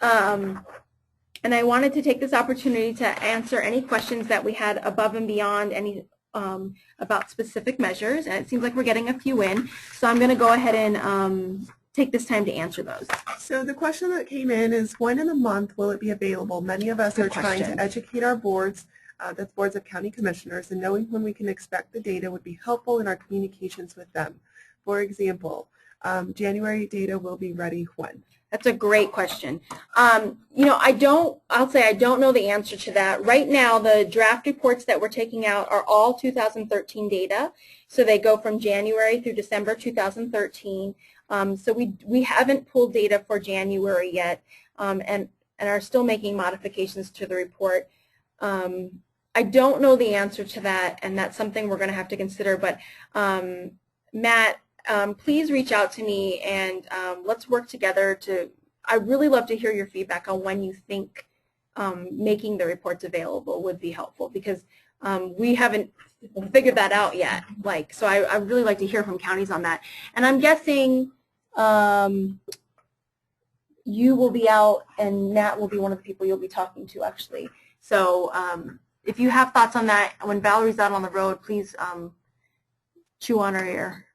Speaker 3: And I wanted to take this opportunity to answer any questions that we had above and beyond any about specific measures. And it seems like we're getting a few in. So I'm going to go ahead and take this time to answer those.
Speaker 2: So the question that came in is, when in the month will it be available? Many of us are trying to educate our boards that's boards of county commissioners, and knowing when we can expect the data would be helpful in our communications with them. For example, January data will be ready when?
Speaker 3: That's a great question. You know, I'll say I don't know the answer to that. Right now, the draft reports that we're taking out are all 2013 data. So they go from January through December 2013. So we haven't pulled data for January yet, and are still making modifications to the report. I don't know the answer to that, and that's something we're going to have to consider. But Matt, please reach out to me, and let's work together to, I'd really love to hear your feedback on when you think making the reports available would be helpful, because we haven't figured that out yet. So I'd really like to hear from counties on that. And I'm guessing you will be out, and Nat will be one of the people you'll be talking to, actually. So if you have thoughts on that, when Valerie's out on the road, please chew on her ear.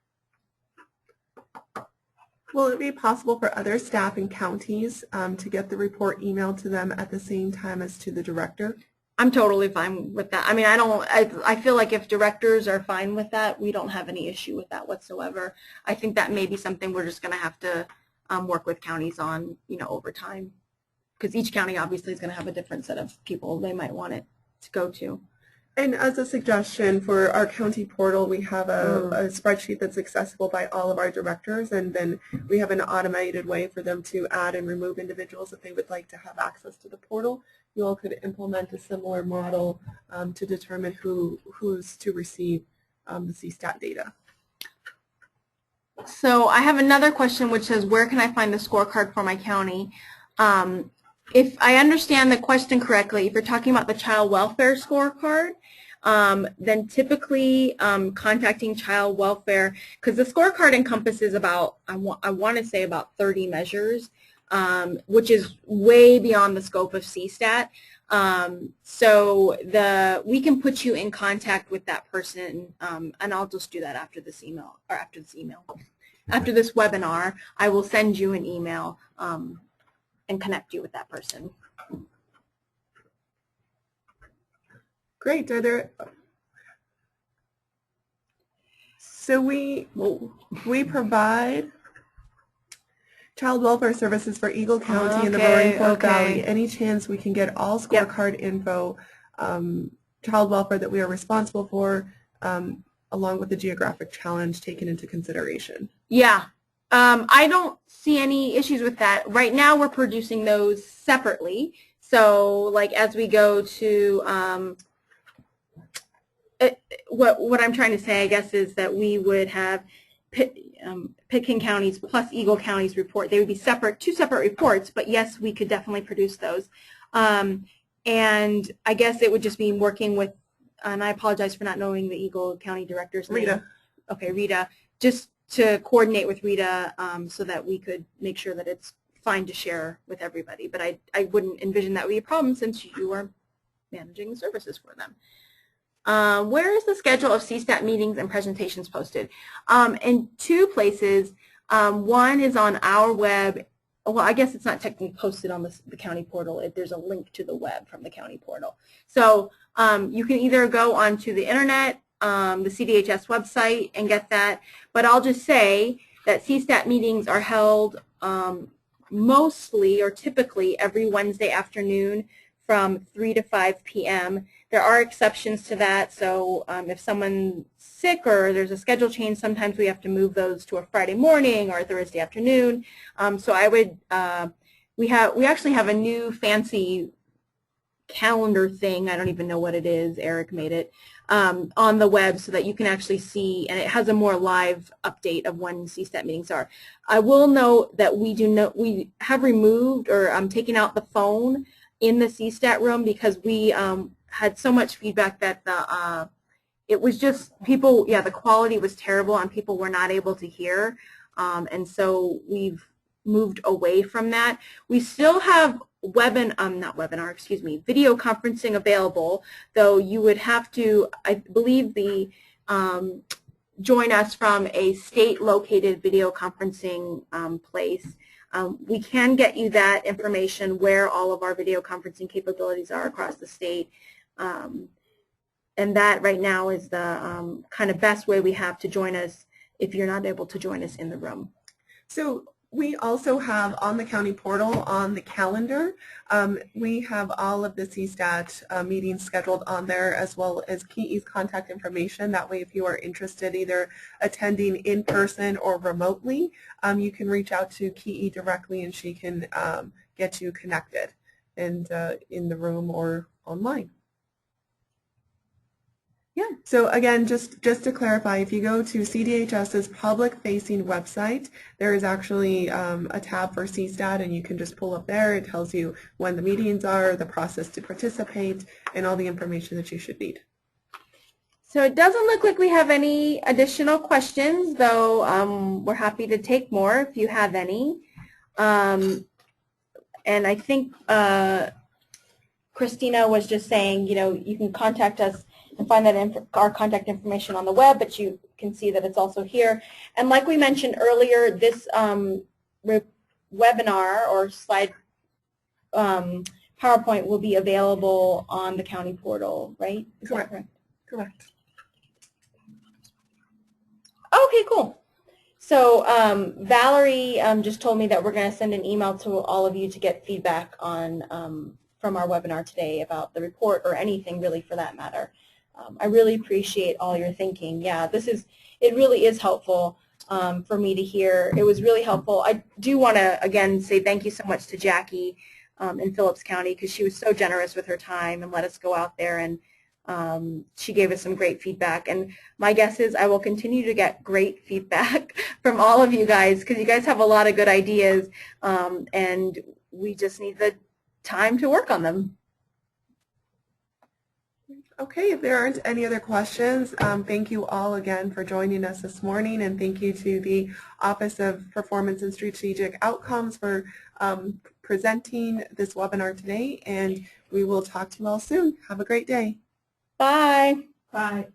Speaker 2: Will it be possible for other staff in counties to get the report emailed to them at the same time as to the director?
Speaker 3: I'm totally fine with that. I mean, I feel like if directors are fine with that, we don't have any issue with that whatsoever. I think that may be something we're just going to have to work with counties on, you know, over time, because each county obviously is going to have a different set of people they might want it to go to.
Speaker 2: And as a suggestion for our county portal, we have a spreadsheet that's accessible by all of our directors, and then we have an automated way for them to add and remove individuals if they would like to have access to the portal. You all could implement a similar model to determine who's to receive the CSTAT data.
Speaker 3: So I have another question which says, where can I find the scorecard for my county? If I understand the question correctly, if you're talking about the child welfare scorecard, then typically contacting child welfare, because the scorecard encompasses about, I want to say about 30 measures, which is way beyond the scope of CSTAT. So we can put you in contact with that person, and I'll just do that after this email, or after this webinar. I will send you an email and connect you with that person.
Speaker 2: Great. So we provide child welfare services for Eagle County and the Roaring Fork Valley. Any chance we can get all scorecard info, child welfare that we are responsible for, along with the geographic challenge taken into consideration?
Speaker 3: Yeah. I don't see any issues with that. Right now we're producing those separately. So like as we go to, what I'm trying to say, I guess, is that we would have Pitkin County's plus Eagle County's report. They would be separate, two separate reports, but yes, we could definitely produce those. And I guess it would just be working with, and I apologize for not knowing the Eagle County director's name.
Speaker 2: Rita.
Speaker 3: Okay, Rita. Just to coordinate with Rita so that we could make sure that it's fine to share with everybody. But I wouldn't envision that would be a problem since you are managing the services for them. Where is the schedule of CSTAT meetings and presentations posted? In two places. One is on our web. Well, I guess it's not technically posted on the county portal. There's a link to the web from the county portal. So you can either go onto the internet, the CDHS website, and get that. But I'll just say that CSTAT meetings are held mostly or typically every Wednesday afternoon from 3 to 5 p.m. There are exceptions to that. So if someone's sick or there's a schedule change, sometimes we have to move those to a Friday morning or a Thursday afternoon. So I would, we actually have a new fancy calendar thing. I don't even know what it is. Eric made it on the web so that you can actually see, and it has a more live update of when CSTAT meetings are. I will note that we have removed or taken out the phone in the CSTAT room because we had so much feedback that it was just people, the quality was terrible and people were not able to hear, and so we've moved away from that. We still have video conferencing available, though you would have to, I believe, join us from a state-located video conferencing place. We can get you that information where all of our video conferencing capabilities are across the state. And that right now is the kind of best way we have to join us if you're not able to join us in the room.
Speaker 2: So we also have on the county portal, on the calendar, we have all of the CSTAT meetings scheduled on there, as well as KE's contact information. That way, if you are interested either attending in person or remotely, you can reach out to KE directly and she can get you connected and in the room or online. Yeah, so again, just to clarify, if you go to CDHS's public-facing website, there is actually a tab for CSTAT, and you can just pull up there. It tells you when the meetings are, the process to participate, and all the information that you should need.
Speaker 3: So it doesn't look like we have any additional questions, though we're happy to take more if you have any. And I think Christina was just saying, you know, you can contact us and find that our contact information on the web, but you can see that it's also here. And like we mentioned earlier, this webinar or slide PowerPoint will be available on the county portal, right? Is that correct?
Speaker 2: Correct.
Speaker 3: Okay, cool. So Valerie just told me that we're going to send an email to all of you to get feedback on from our webinar today about the report or anything really for that matter. I really appreciate all your thinking. Yeah, it really is helpful for me to hear. It was really helpful. I do want to, again, say thank you so much to Jackie in Phillips County because she was so generous with her time and let us go out there, and she gave us some great feedback. And my guess is I will continue to get great feedback from all of you guys because you guys have a lot of good ideas, and we just need the time to work on them.
Speaker 2: Okay, if there aren't any other questions, thank you all again for joining us this morning, and thank you to the Office of Performance and Strategic Outcomes for presenting this webinar today, and we will talk to you all soon. Have a great day.
Speaker 3: Bye.
Speaker 1: Bye.